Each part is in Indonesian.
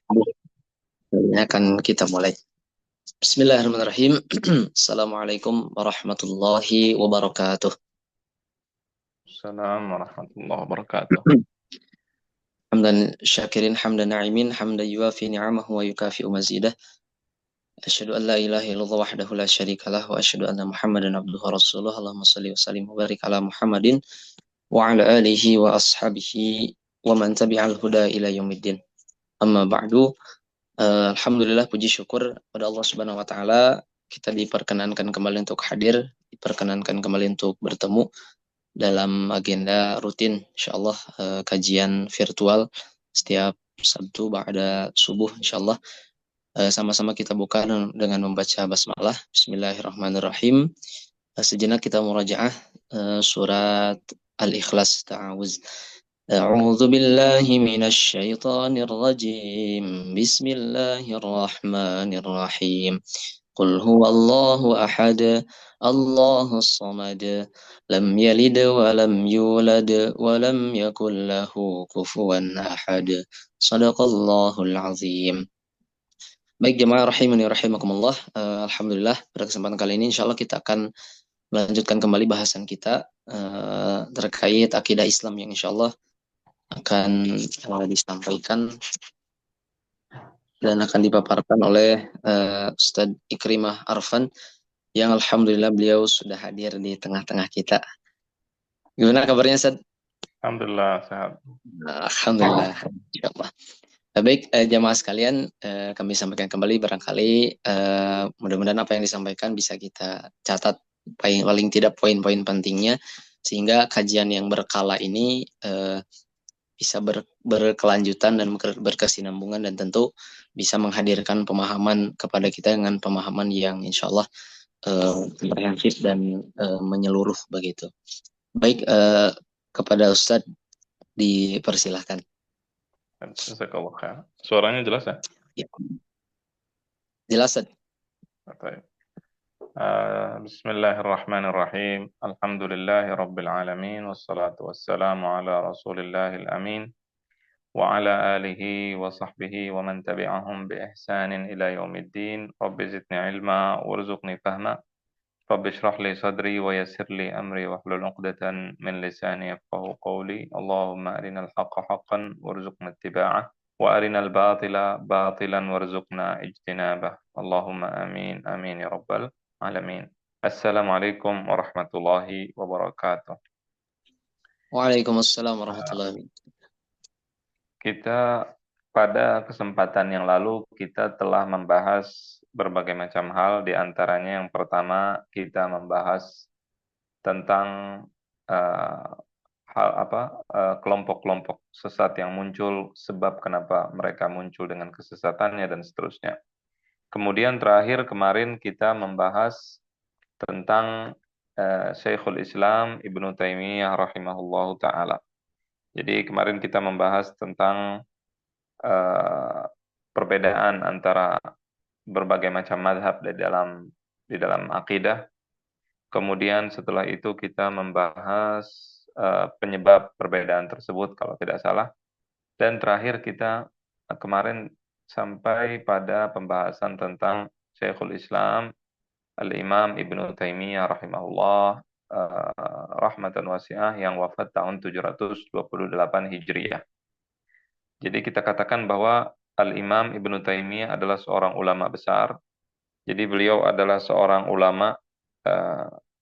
Ini akan kita mulai. Bismillahirrahmanirrahim. Assalamualaikum warahmatullahi wabarakatuh. Assalamualaikum warahmatullahi wabarakatuh. Hamdan syakirin, hamdan na'imin, hamdan yuafi ni'amahu wa yukafi'u mazidah. Asyhadu an la ilaha illallah wahdahu la syarikalah wa asyhadu anna Muhammadan abduhu wa rasuluh. Allahumma shalli wa sallim wa barik ala Muhammadin wa ala alihi wa ashabihi wa man tabi'al huda ila yaumiddin. Amma ba'du. Alhamdulillah, puji syukur pada Allah Subhanahu wa taala, kita diperkenankan kembali untuk hadir, diperkenankan kembali untuk bertemu dalam agenda rutin insyaallah, kajian virtual setiap Sabtu ba'da subuh insyaallah. Sama-sama kita buka dengan membaca basmalah. Bismillahirrahmanirrahim. Sejenak kita murajaah surat Al-Ikhlas, ta'awuz. أعوذ بالله من الشيطان الرجيم. بسم الله الرحمن الرحيم. قل هو الله أحد الله الصمد لم يلد ولم يولد ولم يكن له كفوا أحد صدق الله العظيم. Baik jemaah rahimani rahimakumullah, alhamdulillah pada kesempatan kali ini insyaallah kita akan melanjutkan kembali bahasan kita terkait akidah Islam yang insyaallah akan disampaikan dan akan dipaparkan oleh Ustadz Ikrimah Arfan yang alhamdulillah beliau sudah hadir di tengah-tengah kita. Gimana kabarnya, Ustadz? Alhamdulillah sehat. Alhamdulillah, insyaallah. Baik, jamaah sekalian, kami sampaikan kembali barangkali mudah-mudahan apa yang disampaikan bisa kita catat paling tidak poin-poin pentingnya sehingga kajian yang berkala ini bisa berkelanjutan dan berkesinambungan dan tentu bisa menghadirkan pemahaman kepada kita dengan pemahaman yang insya Allah komprehensif dan menyeluruh begitu. Baik, kepada Ustadz dipersilahkan. Jazakallah khair. Suaranya jelas ya? Ya. Jelas, Ustadz. Baik. Bismillahirrahmanirrahim. Alhamdulillahi rabbil alamin wassalatu wassalamu ala Rasulillahil amin wa ala alihi wa sahbihi wa man tabi'ahum bi ihsanin ila yaumiddin. Rabbi zidni ilma warzuqni fahma. رب اشرح لي صدري ويسر لي أمري واحلل عقدة من لساني يفقهوا قولي اللهم أرنا الحق حقا وارزقنا اتباعه وأرنا الباطل باطلا وارزقنا اجتنابه اللهم آمين آمين يا رب العالمين. السلام عليكم ورحمة الله وبركاته. Waalaikumsalam warahmatullahi wabarakatuh. Kita pada kesempatan yang lalu kita telah membahas berbagai macam hal, di antaranya yang pertama kita membahas tentang uh, kelompok-kelompok sesat yang muncul, sebab kenapa mereka muncul dengan kesesatannya dan seterusnya. Kemudian terakhir kemarin kita membahas tentang Syekhul Islam Ibnu Taimiyah rahimahullahu taala. Jadi kemarin kita membahas tentang perbedaan antara berbagai macam mazhab di dalam akidah. Kemudian setelah itu kita membahas penyebab perbedaan tersebut kalau tidak salah. Dan terakhir kita kemarin sampai pada pembahasan tentang Syekhul Islam Al-Imam Ibnu Taimiyah rahimahullah rahmatan wasi'ah yang wafat tahun 728 Hijriah. Jadi kita katakan bahwa Al-Imam Ibnu Taimiyah adalah seorang ulama besar. Jadi beliau adalah seorang ulama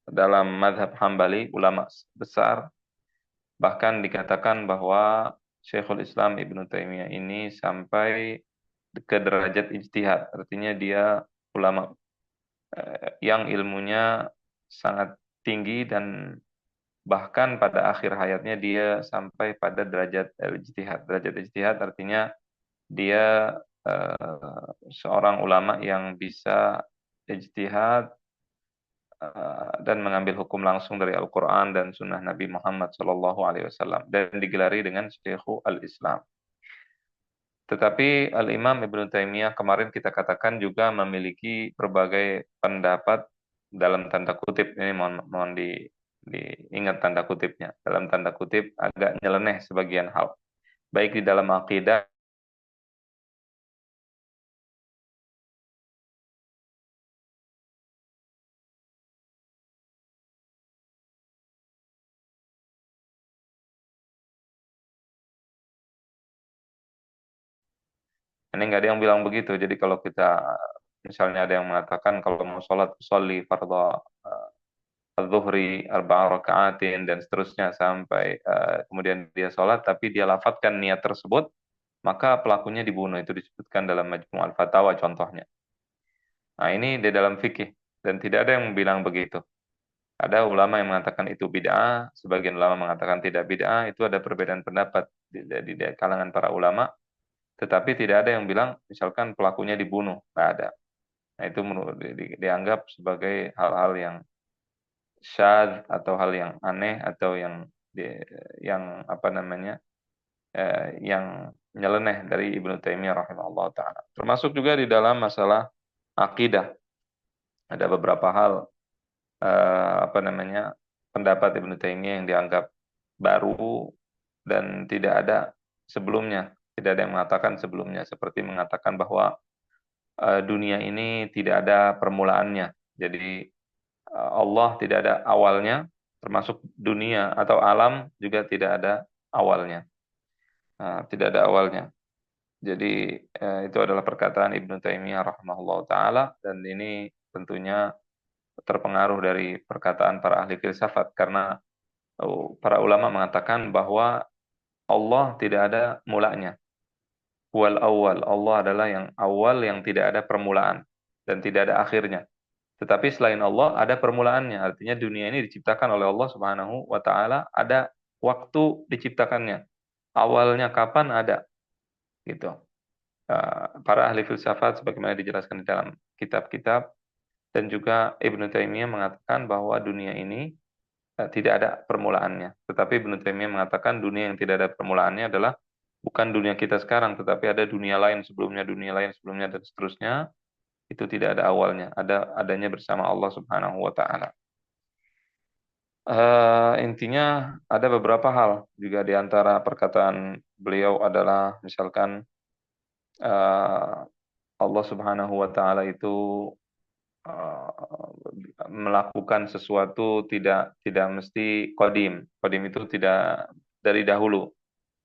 dalam mazhab Hambali, ulama besar. Bahkan dikatakan bahwa Syekhul Islam Ibnu Taimiyah ini sampai ke derajat ijtihad. Artinya dia ulama yang ilmunya sangat tinggi dan bahkan pada akhir hayatnya dia sampai pada derajat ijtihad. Derajat ijtihad artinya dia seorang ulama yang bisa ijtihad dan mengambil hukum langsung dari Al-Quran dan Sunnah Nabi Muhammad SAW dan digelari dengan Syekhul Al-Islam. Tetapi Al-Imam Ibnu Taimiyah kemarin kita katakan juga memiliki berbagai pendapat dalam tanda kutip, ini mohon diingat tanda kutipnya, dalam tanda kutip agak nyeleneh sebagian hal, baik di dalam akidah Ini nggak ada yang bilang begitu. Jadi kalau kita misalnya ada yang mengatakan kalau mau sholat sholli fardhu zuhri arba'a raka'atin dan seterusnya sampai kemudian dia sholat tapi dia lafadzkan niat tersebut, maka pelakunya dibunuh. Itu disebutkan dalam Majmu' al-Fatawa contohnya. Nah, ini di dalam fikih dan tidak ada yang bilang begitu. Ada ulama yang mengatakan itu bid'ah, sebagian ulama mengatakan tidak bid'ah, itu ada perbedaan pendapat di kalangan para ulama, tetapi tidak ada yang bilang misalkan pelakunya dibunuh, nggak ada. Nah, itu dianggap sebagai hal-hal yang syadz atau hal yang aneh atau yang apa namanya yang nyeleneh dari Ibnu Taimiyah rahimahullah taala. Termasuk juga di dalam masalah akidah ada beberapa hal apa namanya pendapat Ibnu Taimiyah yang dianggap baru dan tidak ada sebelumnya, tidak ada yang mengatakan sebelumnya, seperti mengatakan bahwa dunia ini tidak ada permulaannya. Jadi Allah tidak ada awalnya, termasuk dunia atau alam juga tidak ada awalnya. Tidak ada awalnya. Jadi itu adalah perkataan Ibnu Taimiyah rahimahullah taala dan ini tentunya terpengaruh dari perkataan para ahli filsafat karena para ulama mengatakan bahwa Allah tidak ada mulanya. Wal awal, Allah adalah yang awal yang tidak ada permulaan dan tidak ada akhirnya. Tetapi selain Allah ada permulaannya, artinya dunia ini diciptakan oleh Allah Subhanahu wa taala, ada waktu diciptakannya. Awalnya kapan ada gitu. Para ahli filsafat sebagaimana dijelaskan di dalam kitab-kitab dan juga Ibnu Taimiyah mengatakan bahwa dunia ini tidak ada permulaannya. Tetapi Ibnu Taimiyah mengatakan dunia yang tidak ada permulaannya adalah bukan dunia kita sekarang, tetapi ada dunia lain sebelumnya dan seterusnya. Itu tidak ada awalnya, adanya bersama Allah Subhanahu wa taala. Intinya ada beberapa hal juga di antara perkataan beliau adalah misalkan uh, Allah Subhanahu wa taala itu uh, melakukan sesuatu tidak mesti qadim. Qadim itu tidak dari dahulu,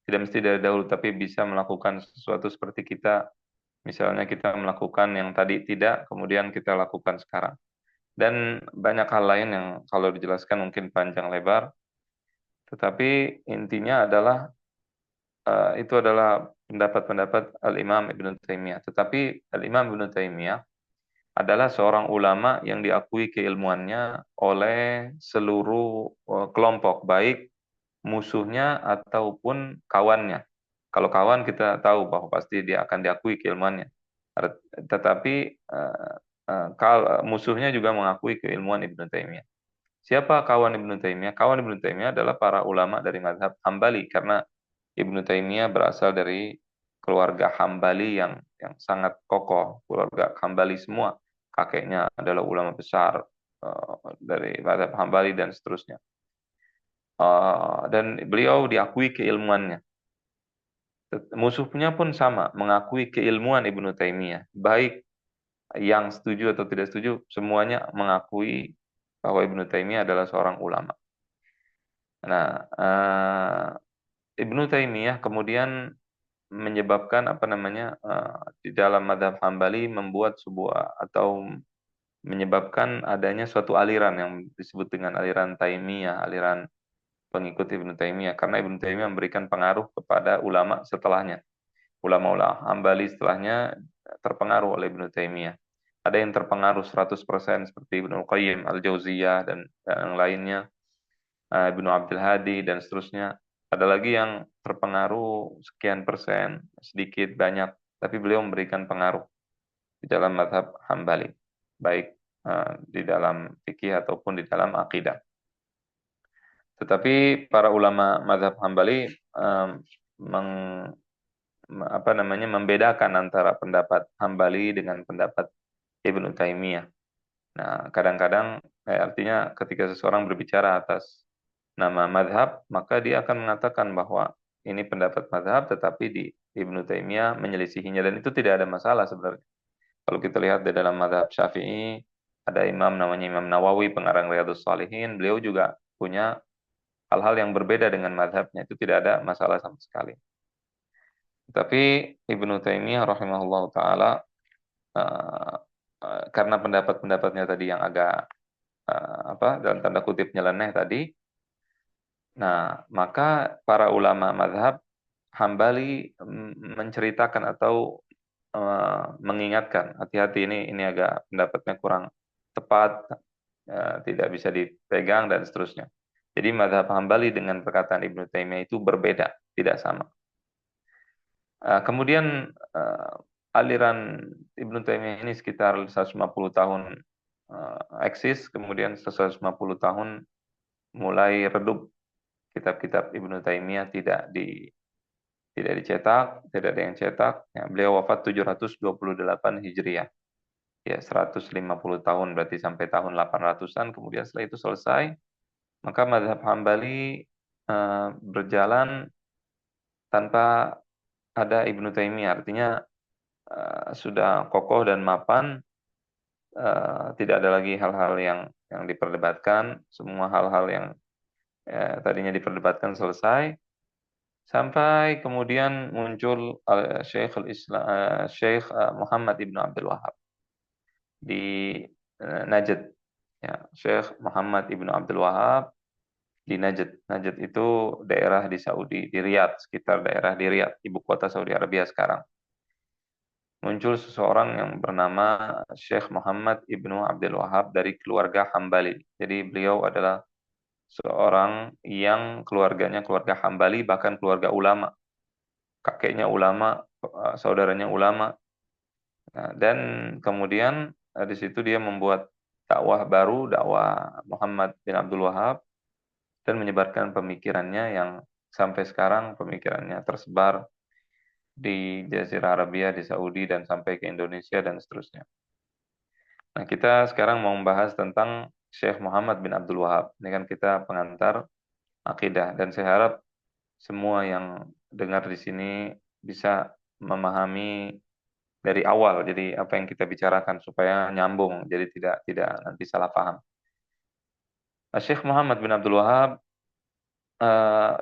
tidak mesti dari dahulu tapi bisa melakukan sesuatu seperti kita. Misalnya kita melakukan yang tadi tidak, kemudian kita lakukan sekarang. Dan banyak hal lain yang kalau dijelaskan mungkin panjang lebar, tetapi intinya adalah itu adalah pendapat-pendapat Al-Imam Ibn Taimiyah. Tetapi Al-Imam Ibn Taimiyah adalah seorang ulama yang diakui keilmuannya oleh seluruh kelompok, baik musuhnya ataupun kawannya. Kalau kawan kita tahu bahwa pasti dia akan diakui keilmuannya. Tetapi kalau musuhnya juga mengakui keilmuan Ibnu Taimiyah. Siapa kawan Ibnu Taimiyah? Kawan Ibnu Taimiyah adalah para ulama dari mazhab Hambali karena Ibnu Taimiyah berasal dari keluarga Hambali yang sangat kokoh, keluarga Hambali semua. Kakeknya adalah ulama besar dari mazhab Hambali dan seterusnya. Dan beliau diakui keilmuannya. Musuhnya pun sama, mengakui keilmuan Ibnu Taimiyah. Baik yang setuju atau tidak setuju, semuanya mengakui bahwa Ibnu Taimiyah adalah seorang ulama. Nah, Ibnu Taimiyah kemudian menyebabkan apa namanya di dalam madhab Hambali membuat sebuah atau menyebabkan adanya suatu aliran yang disebut dengan aliran Taimiyah, aliran pengikut Ibnu Taimiyah karena Ibnu Taimiyah memberikan pengaruh kepada ulama setelahnya. Ulama-ulama Hambali setelahnya terpengaruh oleh Ibnu Taimiyah. Ada yang terpengaruh 100% seperti Ibnu Qayyim Al-Jauziyah dan yang lainnya, Ibnu Abdul Hadi dan seterusnya. Ada lagi yang terpengaruh sekian persen, sedikit, banyak, tapi beliau memberikan pengaruh di dalam mazhab Hambali, baik di dalam fikih ataupun di dalam akidah. Tetapi para ulama mazhab Hambali meng, apa namanya membedakan antara pendapat Hambali dengan pendapat Ibnu Taimiyah. Nah, kadang-kadang artinya ketika seseorang berbicara atas nama madhab, maka dia akan mengatakan bahwa ini pendapat madhab, tetapi di Ibnu Taimiyah menyelisihinya dan itu tidak ada masalah sebenarnya. Kalau kita lihat di dalam madhab Syafi'i, ada imam namanya Imam Nawawi, pengarang Riyadhus Shalihin, beliau juga punya hal-hal yang berbeda dengan madhabnya, itu tidak ada masalah sama sekali. Tapi Ibnu Taimiyah rahimahullah taala eh, karena pendapat-pendapatnya tadi yang agak apa dalam tanda kutip nyeleneh tadi, nah maka para ulama mazhab Hambali menceritakan atau mengingatkan hati-hati ini agak pendapatnya kurang tepat, tidak bisa dipegang dan seterusnya. Jadi mazhab Hambali dengan perkataan Ibnu Taimiyah itu berbeda, tidak sama. Kemudian aliran Ibnu Taimiyah ini sekitar 150 tahun eksis, kemudian 150 tahun mulai redup kitab-kitab Ibnu Taimiyah tidak dicetak, tidak ada yang cetak. Ya, beliau wafat 728 Hijriah. Ya, 150 tahun berarti sampai tahun 800-an, kemudian setelah itu selesai, maka mazhab Hambali berjalan tanpa ada Ibnu Taimiyah, artinya sudah kokoh dan mapan, tidak ada lagi hal-hal yang diperdebatkan, semua hal-hal yang tadinya diperdebatkan selesai, sampai kemudian muncul Syekh Muhammad Ibn Abdul Wahab di Najd. Ya, Syekh Muhammad Ibn Abdul Wahab di Najd. Najd itu daerah di Saudi, di Riyadh, sekitar daerah di Riyadh, ibu kota Saudi Arabia sekarang. Muncul seseorang yang bernama Syekh Muhammad Ibnu Abdul Wahab dari keluarga Hambali. Jadi beliau adalah seorang yang keluarganya keluarga Hambali, bahkan keluarga ulama. Kakeknya ulama, saudaranya ulama. Nah, dan kemudian di situ dia membuat dakwah baru, dakwah Muhammad bin Abdul Wahab, dan menyebarkan pemikirannya yang sampai sekarang pemikirannya tersebar di Jazirah Arabia, di Saudi, dan sampai ke Indonesia, dan seterusnya. Nah, kita sekarang mau membahas tentang Syekh Muhammad bin Abdul Wahab. Ini kan kita pengantar akidah, dan saya harap semua yang dengar di sini bisa memahami dari awal. Jadi apa yang kita bicarakan supaya nyambung, jadi tidak nanti salah paham. Nah, Syekh Muhammad bin Abdul Wahab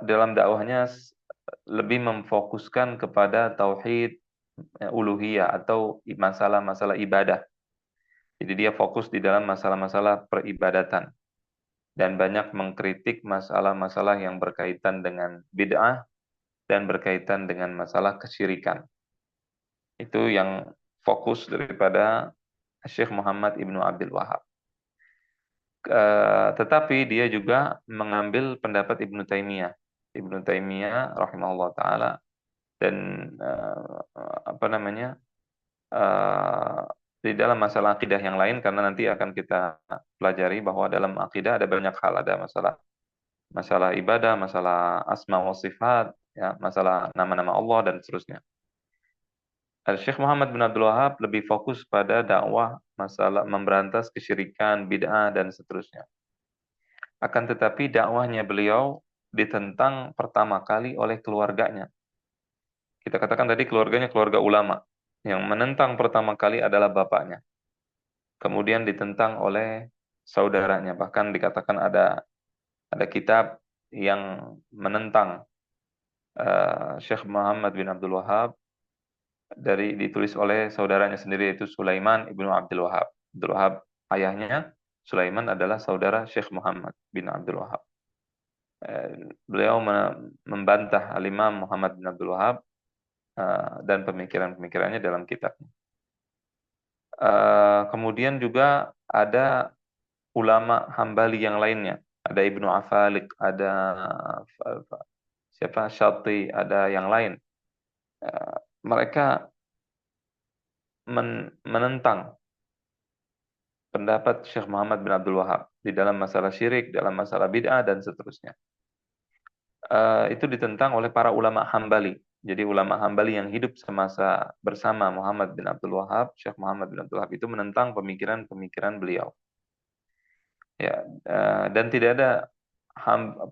dalam dakwahnya lebih memfokuskan kepada tauhid uluhiyah atau masalah-masalah ibadah. Jadi dia fokus di dalam masalah-masalah peribadatan dan banyak mengkritik masalah-masalah yang berkaitan dengan bid'ah dan berkaitan dengan masalah kesyirikan. Itu yang fokus daripada Syekh Muhammad Ibnu Abdul Wahab. Tetapi dia juga mengambil pendapat Ibnu Taimiyah. Ibnu Taimiyah rahimahullah taala, dan apa namanya? uh, di dalam masalah akidah yang lain, karena nanti akan kita pelajari bahwa dalam akidah ada banyak hal, ada masalah masalah ibadah, masalah asma wa sifat, ya, masalah nama-nama Allah dan seterusnya. Syekh Muhammad bin Abdul Wahab lebih fokus pada dakwah masalah memberantas kesyirikan, bid'ah dan seterusnya. Akan tetapi dakwahnya beliau ditentang pertama kali oleh keluarganya. Kita katakan tadi keluarganya keluarga ulama. Yang menentang pertama kali adalah bapaknya. Kemudian ditentang oleh saudaranya. Bahkan dikatakan ada kitab yang menentang Syekh Muhammad bin Abdul Wahab, ditulis oleh saudaranya sendiri, yaitu Sulaiman ibnu Abdul Wahab. Abdul Wahab ayahnya, Sulaiman adalah saudara Syekh Muhammad bin Abdul Wahab. Beliau membantah Al-Imam Muhammad bin Abdul Wahab dan pemikiran-pemikirannya dalam kitabnya. Kemudian juga ada ulama Hambali yang lainnya. Ada Ibnu Afalik, ada siapa Syati, ada yang lain. Mereka menentang pendapat Syekh Muhammad bin Abdul Wahab di dalam masalah syirik, dalam masalah bid'ah dan seterusnya. Itu ditentang oleh para ulama Hambali. Jadi ulama Hambali yang hidup semasa bersama Muhammad bin Abdul Wahab, Syekh Muhammad bin Abdul Wahab itu menentang pemikiran-pemikiran beliau. Ya, dan tidak ada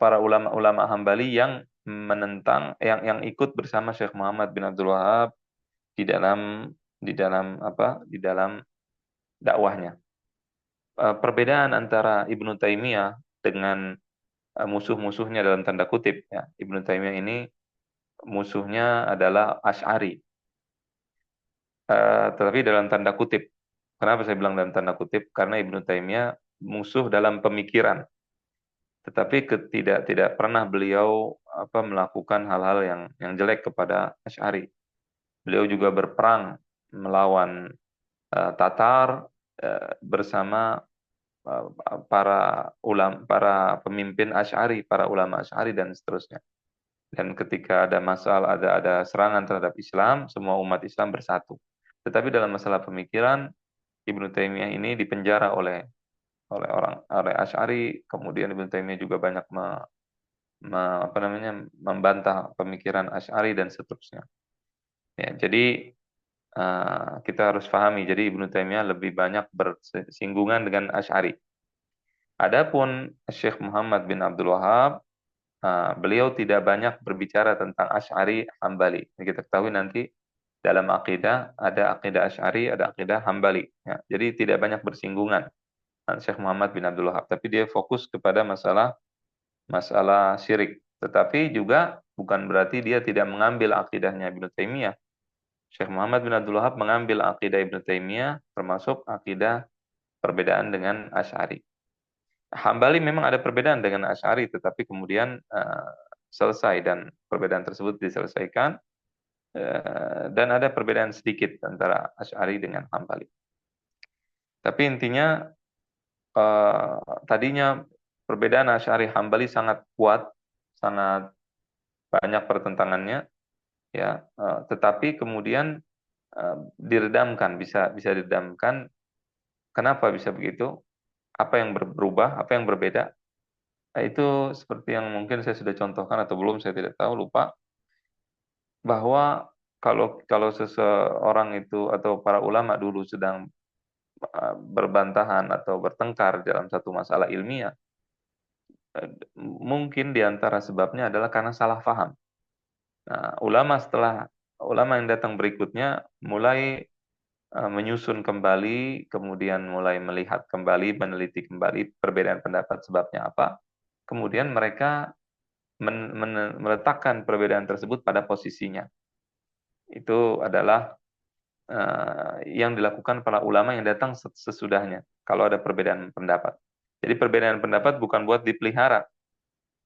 para ulama-ulama Hambali yang menentang, yang ikut bersama Syekh Muhammad bin Abdul Wahab di dalam dakwahnya. Perbedaan antara Ibnu Taimiyah dengan musuh-musuhnya dalam tanda kutip, ya, Ibnu Taimiyah ini musuhnya adalah Asy'ari. Tetapi dalam tanda kutip. Kenapa saya bilang dalam tanda kutip? Karena Ibnu Taimiyah musuh dalam pemikiran, tetapi tidak pernah beliau melakukan hal-hal yang jelek kepada Asy'ari. Beliau juga berperang melawan Tatar bersama para pemimpin Asy'ari, para ulama Asy'ari dan seterusnya. Dan ketika ada masalah, ada serangan terhadap Islam, semua umat Islam bersatu. Tetapi dalam masalah pemikiran, Ibnu Taimiyah ini dipenjara oleh Asy'ari, kemudian Ibnu Taimiyah juga banyak membantah pemikiran Asy'ari dan seterusnya. Ya, jadi kita harus pahami, jadi Ibnu Taimiyah lebih banyak bersinggungan dengan Asy'ari. Adapun Syekh Muhammad bin Abdul Wahab, beliau tidak banyak berbicara tentang Asy'ari Hambali. Kita ketahui nanti dalam akidah ada akidah Asy'ari, ada akidah Hambali. Ya, jadi tidak banyak bersinggungan Syekh Muhammad bin Abdul Wahab, tapi dia fokus kepada masalah syirik. Tetapi juga bukan berarti dia tidak mengambil akidahnya Ibnu Taimiyah. Syekh Muhammad bin Abdul Wahab mengambil akidah Ibnu Taimiyah, termasuk akidah perbedaan dengan Asy'ari. Hambali memang ada perbedaan dengan Asy'ari, tetapi kemudian selesai dan perbedaan tersebut diselesaikan, dan ada perbedaan sedikit antara Asy'ari dengan Hambali. Tapi intinya tadinya perbedaan Asy'ari Hambali sangat kuat, sangat banyak pertentangannya, ya. Tetapi kemudian diredamkan, bisa diredamkan. Kenapa bisa begitu? Apa yang berubah? Apa yang berbeda? Nah, itu seperti yang mungkin saya sudah contohkan atau belum, saya tidak tahu, lupa, bahwa kalau seseorang itu atau para ulama dulu sedang berbantahan atau bertengkar dalam satu masalah ilmiah, mungkin di antara sebabnya adalah karena salah faham. Nah, ulama yang datang berikutnya mulai menyusun kembali, kemudian mulai melihat kembali, meneliti kembali perbedaan pendapat sebabnya apa. Kemudian mereka meletakkan perbedaan tersebut pada posisinya. Itu adalah yang dilakukan para ulama yang datang sesudahnya, kalau ada perbedaan pendapat. Jadi perbedaan pendapat bukan buat dipelihara,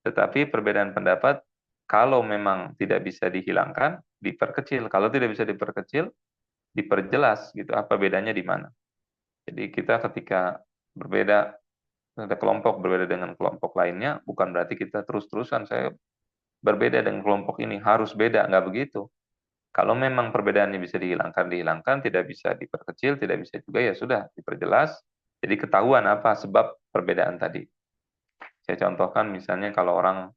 tetapi perbedaan pendapat kalau memang tidak bisa dihilangkan, diperkecil. Kalau tidak bisa diperkecil, diperjelas gitu, apa bedanya di mana. Jadi kita ketika berbeda, ada kelompok berbeda dengan kelompok lainnya, bukan berarti kita terus-terusan saya berbeda dengan kelompok ini, harus beda, nggak begitu. Kalau memang perbedaannya bisa dihilangkan, dihilangkan, tidak bisa diperkecil, tidak bisa juga, ya sudah, diperjelas. Jadi ketahuan apa sebab perbedaan tadi. Saya contohkan misalnya kalau orang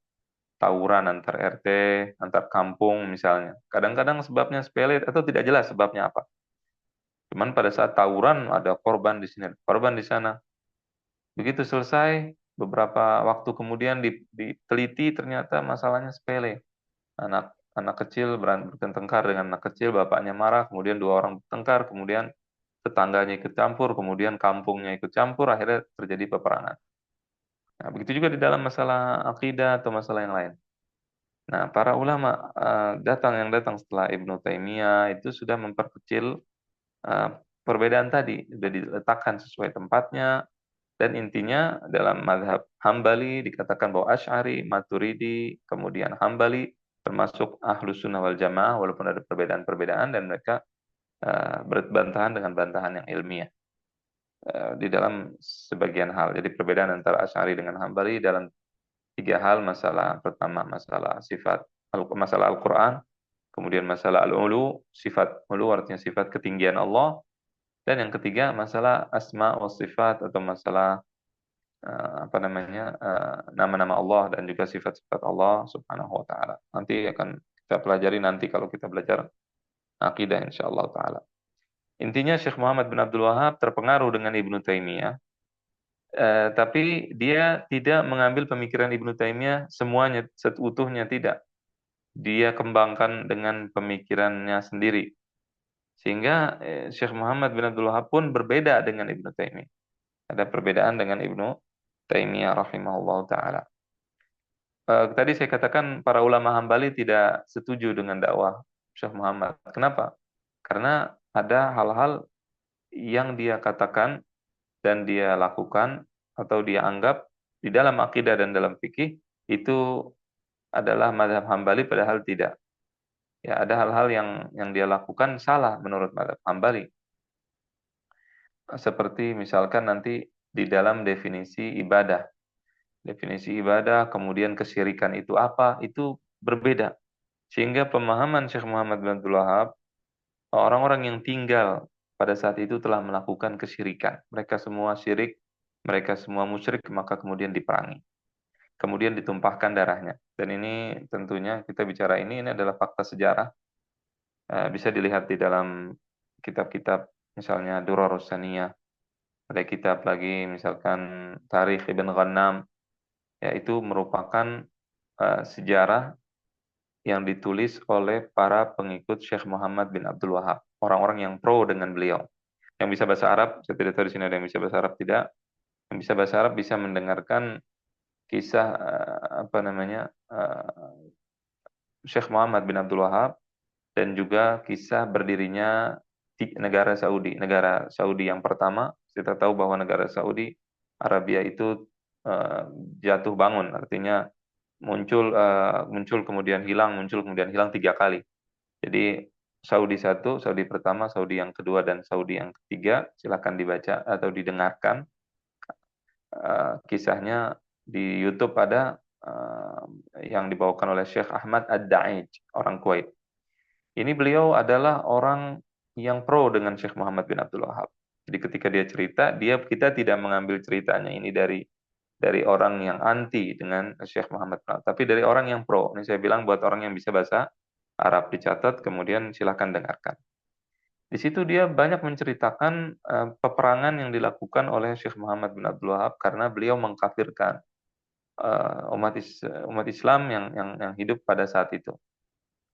tawuran antar RT, antar kampung misalnya. Kadang-kadang sebabnya sepele atau tidak jelas sebabnya apa. Cuman pada saat tawuran ada korban di sini, korban di sana. Begitu selesai, beberapa waktu kemudian diteliti ternyata masalahnya sepele. Anak kecil bertengkar dengan anak kecil, bapaknya marah, kemudian dua orang bertengkar, kemudian tetangganya ikut campur, kemudian kampungnya ikut campur, akhirnya terjadi peperangan. Nah, begitu juga di dalam masalah akidah atau masalah yang lain. Nah, para ulama yang datang setelah Ibnu Taimiyah itu sudah memperkecil eh, perbedaan tadi, sudah diletakkan sesuai tempatnya, dan intinya dalam mazhab Hambali dikatakan bahwa Asy'ari, Maturidi, kemudian Hambali termasuk Ahlus Sunnah wal Jamaah, walaupun ada perbedaan-perbedaan dan mereka berbantahan dengan bantahan yang ilmiah di dalam sebagian hal. Jadi perbedaan antara Asy'ari dengan Hambali dalam tiga hal: masalah pertama masalah masalah Al-Qur'an, kemudian masalah al-ulu, sifat ulu artinya sifat ketinggian Allah, dan yang ketiga masalah asma wa sifat atau masalah nama-nama Allah dan juga sifat-sifat Allah Subhanahu wa taala. Nanti akan kita pelajari nanti kalau kita belajar akidah insyaallah taala. Intinya Syekh Muhammad bin Abdul Wahab terpengaruh dengan Ibnu Taimiyah, tapi dia tidak mengambil pemikiran Ibnu Taimiyah semuanya seutuhnya, tidak. Dia kembangkan dengan pemikirannya sendiri. Sehingga Syekh Muhammad bin Abdul Wahab pun berbeda dengan Ibnu Taimiyah. Ada perbedaan dengan Ibnu Taimiyah rahimahullah taala. tadi saya katakan para ulama Hambali tidak setuju dengan dakwah Syekh Muhammad. Kenapa? Karena ada hal-hal yang dia katakan dan dia lakukan atau dia anggap di dalam akidah dan dalam fikih itu adalah mazhab Hambali padahal tidak. Ya, ada hal-hal yang dia lakukan salah menurut mazhab Hambali. Seperti misalkan nanti di dalam definisi ibadah. Definisi ibadah, kemudian kesyirikan itu apa, itu berbeda. Sehingga pemahaman Syekh Muhammad bin Abdul Wahab, orang-orang yang tinggal pada saat itu telah melakukan kesyirikan. Mereka semua syirik, mereka semua musyrik, maka kemudian diperangi. Kemudian ditumpahkan darahnya. Dan ini tentunya kita bicara ini adalah fakta sejarah. Bisa dilihat di dalam kitab-kitab misalnya Durarus Saniyah, ada kitab lagi misalkan Tarikh Ibn Ghanam, yaitu merupakan sejarah yang ditulis oleh para pengikut Syekh Muhammad bin Abdul Wahab, orang-orang yang pro dengan beliau. Yang bisa bahasa Arab, saya tidak tahu di sini ada yang bisa bahasa Arab tidak. Yang bisa bahasa Arab bisa mendengarkan kisah apa namanya Syekh Muhammad bin Abdul Wahab dan juga kisah berdirinya negara Saudi. Negara Saudi yang pertama, kita tahu bahwa negara Saudi Arabia itu eh, jatuh bangun, artinya muncul kemudian hilang, muncul kemudian hilang 3 kali. Jadi Saudi satu, Saudi pertama, Saudi yang kedua, dan Saudi yang ketiga. Silakan dibaca atau didengarkan kisahnya di YouTube ada yang dibawakan oleh Syekh Ahmad Ad-Da'ij, orang Kuwait. Ini beliau adalah orang yang pro dengan Syekh Muhammad bin Abdul Wahab. Jadi ketika dia cerita, kita tidak mengambil ceritanya ini dari orang yang anti dengan Syekh Muhammad bin Abdul Wahab, tapi dari orang yang pro. Ini saya bilang buat orang yang bisa bahasa Arab, dicatat, kemudian silahkan dengarkan. Di situ dia banyak menceritakan peperangan yang dilakukan oleh Syekh Muhammad bin Abdul Wahab karena beliau mengkafirkan umat Islam yang hidup pada saat itu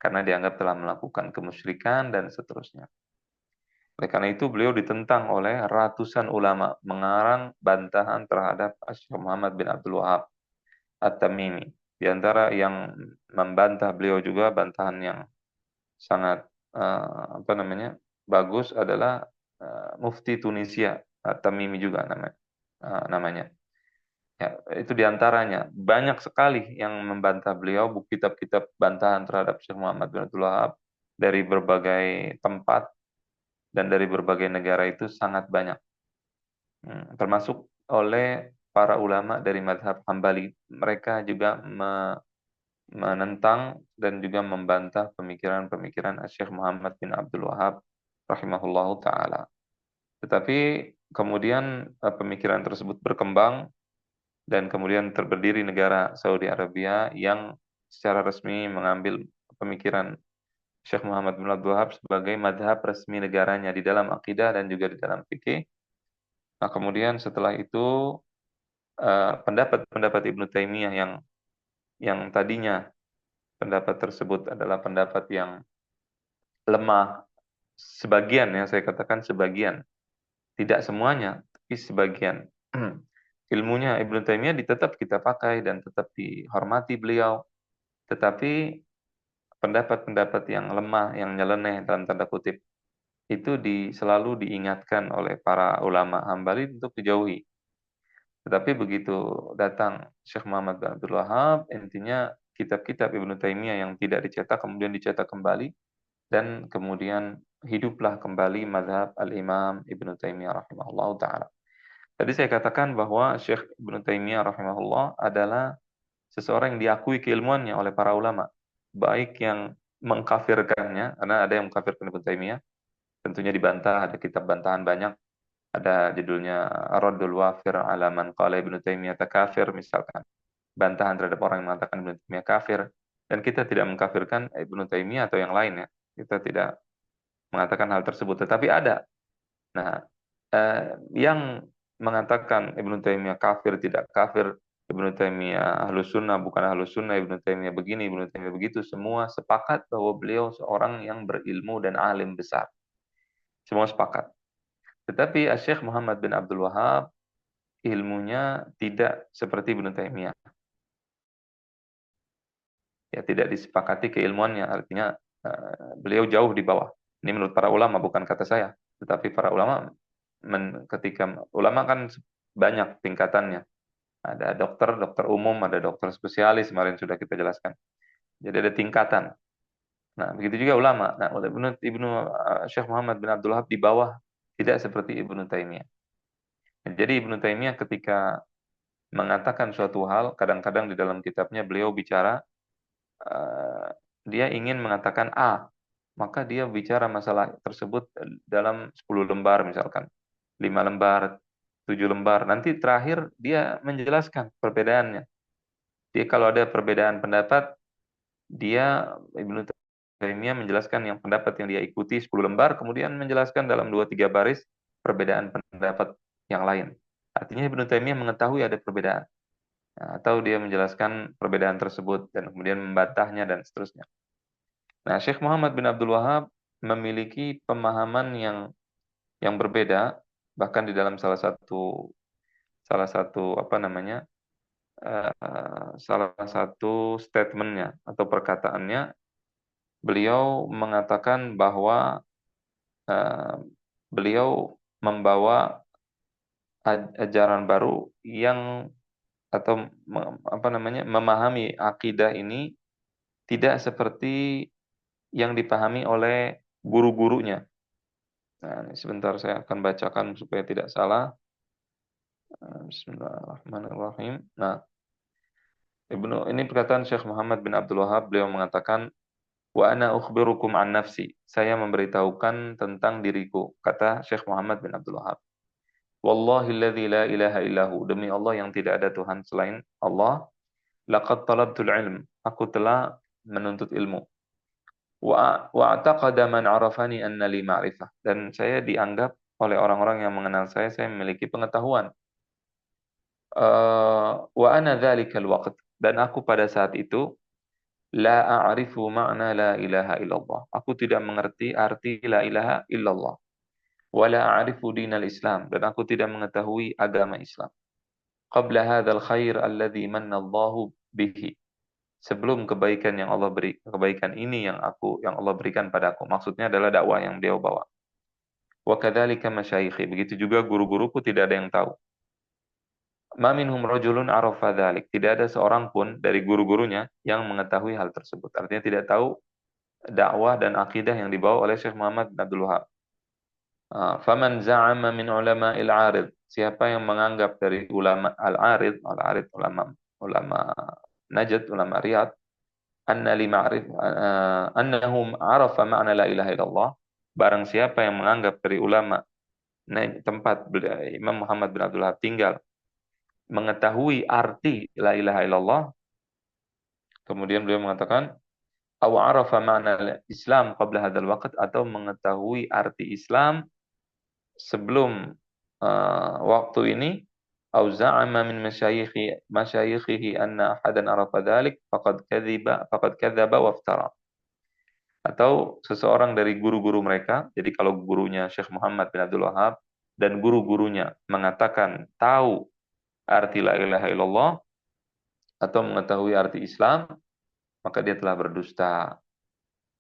karena dianggap telah melakukan kemusyrikan dan seterusnya. Oleh karena itu beliau ditentang oleh ratusan ulama mengarang bantahan terhadap Syekh Muhammad bin Abdul Wahab At-Tamimi. Di antara yang membantah beliau juga bantahan yang sangat apa namanya bagus adalah Mufti Tunisia At-Tamimi juga namanya. Ya, itu diantaranya banyak sekali yang membantah beliau, buku kitab-kitab bantahan terhadap Syekh Muhammad bin Abdul Wahab dari berbagai tempat dan dari berbagai negara itu sangat banyak. Termasuk oleh para ulama dari mazhab Hambali. Mereka juga menentang dan juga membantah pemikiran-pemikiran Syekh Muhammad bin Abdul Wahab rahimahullahu taala. Tetapi kemudian pemikiran tersebut berkembang dan kemudian berdiri negara Saudi Arabia yang secara resmi mengambil pemikiran Syekh Muhammad bin Abdul Wahab sebagai madhab resmi negaranya di dalam akidah dan juga di dalam fikih. Nah, kemudian setelah itu pendapat-pendapat Ibnu Taimiyah yang tadinya pendapat tersebut adalah pendapat yang lemah, sebagian, ya saya katakan sebagian, tidak semuanya, tapi sebagian. Ilmunya Ibnu Taimiyah tetap kita pakai dan tetap dihormati beliau, tetapi pendapat-pendapat yang lemah, yang nyeleneh dalam tanda kutip, itu selalu diingatkan oleh para ulama Hambali untuk dijauhi. Tetapi begitu datang Syekh Muhammad bin Abdul Wahab, intinya kitab-kitab Ibnu Taimiyah yang tidak dicetak kemudian dicetak kembali, dan kemudian hiduplah kembali mazhab Al-Imam Ibnu Taimiyah rahimahullah ta'ala. Tadi saya katakan bahwa Syekh Ibnu Taimiyah rahimahullah adalah seseorang yang diakui keilmuannya oleh para ulama, baik yang mengkafirkannya, karena ada yang mengkafirkan Ibnu Taimiyah, tentunya dibantah, ada kitab bantahan banyak, ada judulnya Raddul Wafir ala man qala Ibnu Taimiyah kafir misalkan, bantahan terhadap orang yang mengatakan Ibnu Taimiyah kafir, dan kita tidak mengkafirkan Ibnu Taimiyah atau yang lain, ya. Kita tidak mengatakan hal tersebut, tetapi ada. Nah, yang mengatakan Ibnu Taimiyah kafir tidak kafir, Ibnu Taimiyah ahlus sunnah bukan ahlus sunnah, Ibnu Taimiyah begini, Ibnu Taimiyah begitu, semua sepakat bahwa beliau seorang yang berilmu dan alim besar. Semua sepakat. Tetapi Syekh Muhammad bin Abdul Wahab ilmunya tidak seperti Ibnu Taimiyah. ya tidak disepakati keilmuannya, artinya beliau jauh di bawah. Ini menurut para ulama, bukan kata saya, tetapi para ulama ketika ulama kan banyak tingkatannya. Ada dokter, dokter umum, ada dokter spesialis, kemarin sudah kita jelaskan. Jadi ada tingkatan. Nah, begitu juga ulama. Nah, Syekh Muhammad bin Abdul Wahab di bawah, tidak seperti Ibnu Taimiyah. Jadi Ibnu Taimiyah ketika mengatakan suatu hal, kadang-kadang di dalam kitabnya beliau bicara, eh, dia ingin mengatakan A, maka dia bicara masalah tersebut dalam 10 lembar misalkan, 5 lembar, 7 lembar. Nanti terakhir dia menjelaskan perbedaannya. Dia kalau ada perbedaan pendapat, dia Ibnu Taimiyah menjelaskan yang pendapat yang dia ikuti 10 lembar, kemudian menjelaskan dalam 2-3 baris perbedaan pendapat yang lain. Artinya Ibnu Taimiyah mengetahui ada perbedaan. Nah, atau dia menjelaskan perbedaan tersebut dan kemudian membantahnya dan seterusnya. Nah, Syekh Muhammad bin Abdul Wahab memiliki pemahaman yang berbeda, bahkan di dalam salah satu apa namanya salah satu statementnya atau perkataannya, beliau mengatakan bahwa eh, beliau membawa ajaran baru yang atau apa namanya memahami akidah ini tidak seperti yang dipahami oleh guru-gurunya. Nah, ini sebentar saya akan bacakan supaya tidak salah. Bismillahirrahmanirrahim. Nah, ini perkataan Syekh Muhammad bin Abdul Wahab, beliau mengatakan, "Wa ana ukhbirukum an nafsi." Saya memberitahukan tentang diriku, kata Syekh Muhammad bin Abdul Wahab. Wallahilladzi la ilaha illahu, demi Allah yang tidak ada Tuhan selain Allah, laqad talabtul ilm, aku telah menuntut ilmu. Wa'taqada man arafani anna li ma'rifah, dan saya dianggap oleh orang-orang yang mengenal saya memiliki pengetahuan. Wa ana dzalikal waqt, dan aku pada saat itu la a'rifu ma'na la ilaha illallah. Aku tidak mengerti arti la ilaha illallah. Wa la a'rifu dinal Islam, dan aku tidak mengetahui agama Islam. Qabla hadzal khair alladzi manna Allahu bihi. Sebelum kebaikan yang Allah beri, kebaikan ini yang Allah berikan padaku. Maksudnya adalah dakwah yang beliau bawa. Wa kadzalika masyayikhi, begitu juga guru-guruku tidak ada yang tahu. Ma minhum rajulun arafa dzalik. Tidak ada seorang pun dari guru-gurunya yang mengetahui hal tersebut. Artinya tidak tahu dakwah dan akidah yang dibawa oleh Syekh Muhammad bin Abdul Wahab. Faman za'ama min ulama al-arid. Siapa yang menganggap dari ulama al-arid, al-arid ulama Najd, ulama Riyadh, anna li ma'rif annahum arafa ma'na la ilaha illallah. Barang siapa yang menganggap dari ulama tempat Imam Muhammad bin Abdul Wahab tinggal mengetahui arti la ilaha illallah, kemudian beliau mengatakan aw arafa ma'na Islam qabla hadzal waqt, atau mengetahui arti Islam sebelum waktu ini, aw za'ama min masyayikhihi anna ahadan arafa dzalik faqad kadzaba waftara. Atau seseorang dari guru-guru mereka, jadi kalau gurunya Syekh Muhammad bin Abdul Wahab dan guru-gurunya mengatakan tahu arti la ilaha illallah atau mengetahui arti Islam, maka dia telah berdusta.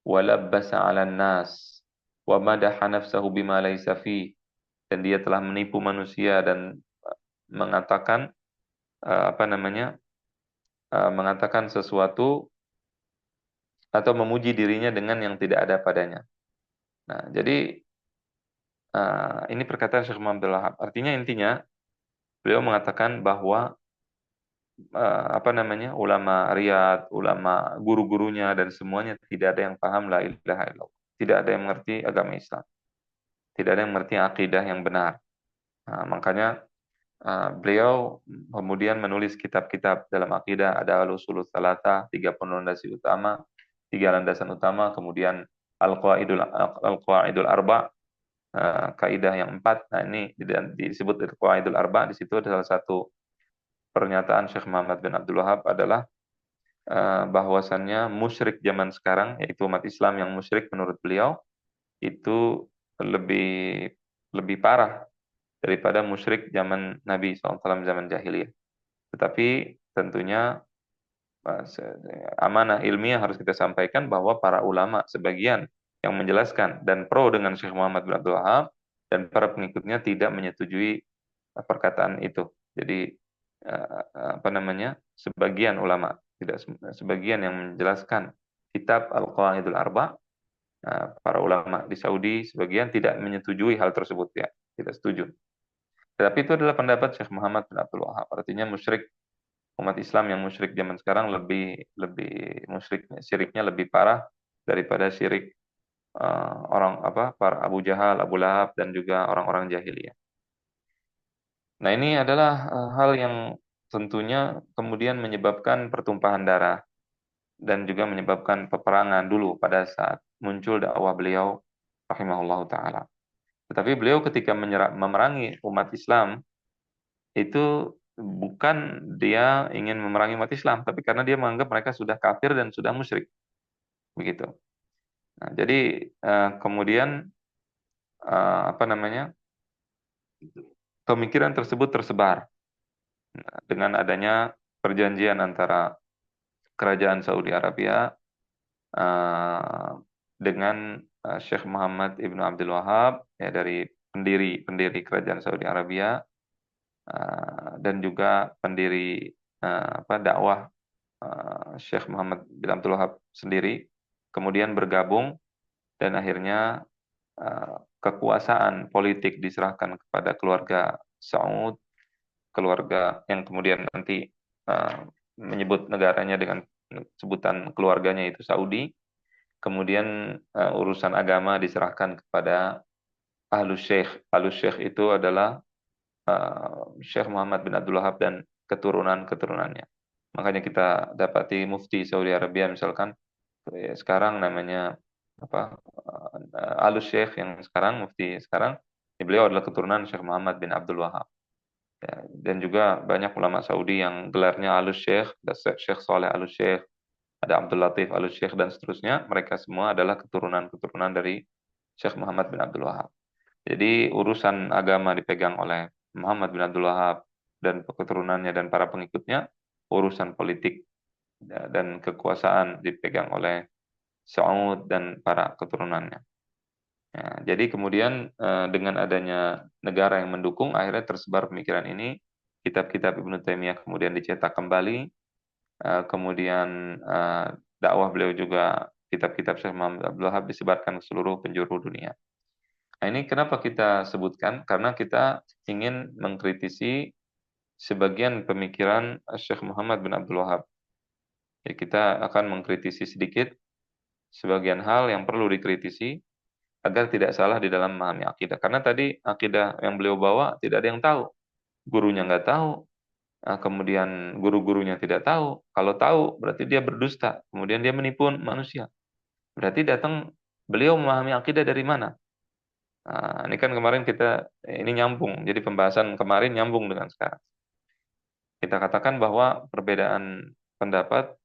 Walabbasa 'alan nas wa madaha nafsahu bima laysa fi, dan dia telah menipu manusia dan mengatakan apa namanya? Mengatakan sesuatu atau memuji dirinya dengan yang tidak ada padanya. Nah, jadi ini perkataan Syekh Muhammad bin Abdul Wahab. Artinya intinya beliau mengatakan bahwa apa namanya, ulama Riyadh, ulama guru-gurunya dan semuanya tidak ada yang paham la ilaha illallah. Tidak ada yang mengerti agama Islam. Tidak ada yang mengerti akidah yang benar. Nah, makanya beliau kemudian menulis kitab-kitab dalam akidah, ada al-usulul tsalatsa, 3 pondasi utama, 3 landasan utama, kemudian al-qawaidul arba, kaidah yang 4. Nah, ini disebut al-qawaidul arba. Di situ ada salah satu pernyataan Syekh Muhammad bin Abdul Wahab adalah bahwasannya musyrik zaman sekarang, yaitu umat Islam yang musyrik menurut beliau, itu lebih lebih parah daripada musyrik zaman Nabi SAW zaman jahiliyah. Tetapi tentunya amanah ilmiah harus kita sampaikan bahwa para ulama sebagian yang menjelaskan dan pro dengan Syekh Muhammad bin Abdul Wahab dan para pengikutnya tidak menyetujui perkataan itu. Jadi apa namanya? Sebagian ulama, tidak sebagian yang menjelaskan kitab Al-Qawaidul Arba, para ulama di Saudi sebagian tidak menyetujui hal tersebut ya, tidak setuju. Tetapi itu adalah pendapat Syekh Muhammad bin Abdul Wahab. Artinya musyrik umat Islam yang musyrik zaman sekarang lebih lebih musyrik syiriknya lebih parah daripada syirik orang apa para Abu Jahal, Abu Lahab dan juga orang-orang jahiliyah. Nah, ini adalah hal yang tentunya kemudian menyebabkan pertumpahan darah dan juga menyebabkan peperangan dulu pada saat muncul dakwah beliau rahimahullahu taala. Tetapi beliau ketika memerangi umat Islam itu bukan dia ingin memerangi umat Islam, tapi karena dia menganggap mereka sudah kafir dan sudah musyrik, begitu. Nah, jadi kemudian apa namanya pemikiran tersebut tersebar dengan adanya perjanjian antara kerajaan Saudi Arabia dengan Syekh Muhammad Ibnu Abdul Wahab ya dari pendiri kerajaan Saudi Arabia dan juga pendiri apa dakwah Syekh Muhammad bin Abdul Wahab sendiri kemudian bergabung dan akhirnya kekuasaan politik diserahkan kepada keluarga Saud, keluarga yang kemudian nanti menyebut negaranya dengan sebutan keluarganya itu Saudi. Kemudian urusan agama diserahkan kepada Ahlus Syekh. Ahlus Syekh itu adalah Syekh Muhammad bin Abdul Wahab dan keturunan-keturunannya. Makanya kita dapati mufti Saudi Arabia misalkan sekarang namanya apa Ahlus Syekh yang sekarang mufti sekarang beliau adalah keturunan Syekh Muhammad bin Abdul Wahab. Ya, dan juga banyak ulama Saudi yang gelarnya Ahlus Syekh, ada Syekh Saleh Ahlus Syekh, ada Abdul Latif Ahlus Syekh dan seterusnya. Mereka semua adalah keturunan-keturunan dari Syekh Muhammad bin Abdul Wahab. Jadi urusan agama dipegang oleh Muhammad bin Abdul Wahab dan keturunannya dan para pengikutnya, urusan politik dan kekuasaan dipegang oleh Saud dan para keturunannya. Ya, jadi kemudian dengan adanya negara yang mendukung, akhirnya tersebar pemikiran ini, kitab-kitab Ibnu Taimiyah kemudian dicetak kembali, kemudian dakwah beliau juga kitab-kitab Syekh Muhammad Abdul Wahab disebarkan ke seluruh penjuru dunia. Nah, ini kenapa kita sebutkan? Karena kita ingin mengkritisi sebagian pemikiran Syekh Muhammad bin Abdul Wahab. Ya, kita akan mengkritisi sedikit sebagian hal yang perlu dikritisi agar tidak salah di dalam memahami akidah. Karena tadi akidah yang beliau bawa tidak ada yang tahu. Gurunya nggak tahu, kemudian guru-gurunya tidak tahu. Kalau tahu berarti dia berdusta, kemudian dia menipu manusia. Berarti datang beliau memahami akidah dari mana? Nah, ini kan kemarin kita ini nyambung. Jadi pembahasan kemarin nyambung dengan sekarang. Kita katakan bahwa perbedaan pendapat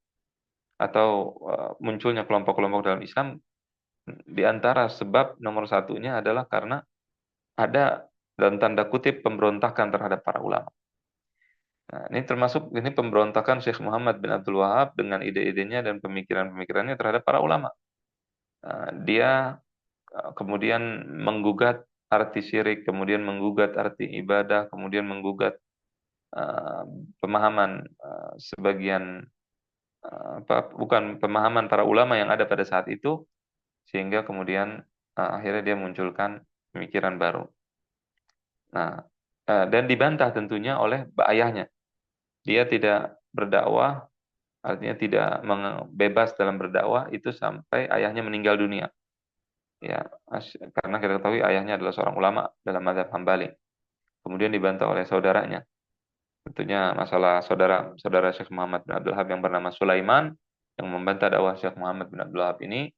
atau munculnya kelompok-kelompok dalam Islam di antara sebab nomor satunya adalah karena ada dalam tanda kutip pemberontakan terhadap para ulama. Nah, ini termasuk ini pemberontakan Syekh Muhammad bin Abdul Wahab dengan ide-idenya dan pemikiran-pemikirannya terhadap para ulama. Dia kemudian menggugat arti syirik, kemudian menggugat arti ibadah, kemudian menggugat pemahaman sebagian bukan pemahaman para ulama yang ada pada saat itu, sehingga kemudian akhirnya dia munculkan pemikiran baru. Nah, dan dibantah tentunya oleh ayahnya. Dia tidak berdakwah, artinya tidak bebas dalam berdakwah itu sampai ayahnya meninggal dunia. Ya, karena kita ketahui ayahnya adalah seorang ulama dalam mazhab Hambali. Kemudian dibantah oleh saudaranya. Tentunya masalah saudara Syekh Muhammad bin Abdul Wahab yang bernama Sulaiman yang membantah dakwah Syekh Muhammad bin Abdul Wahab ini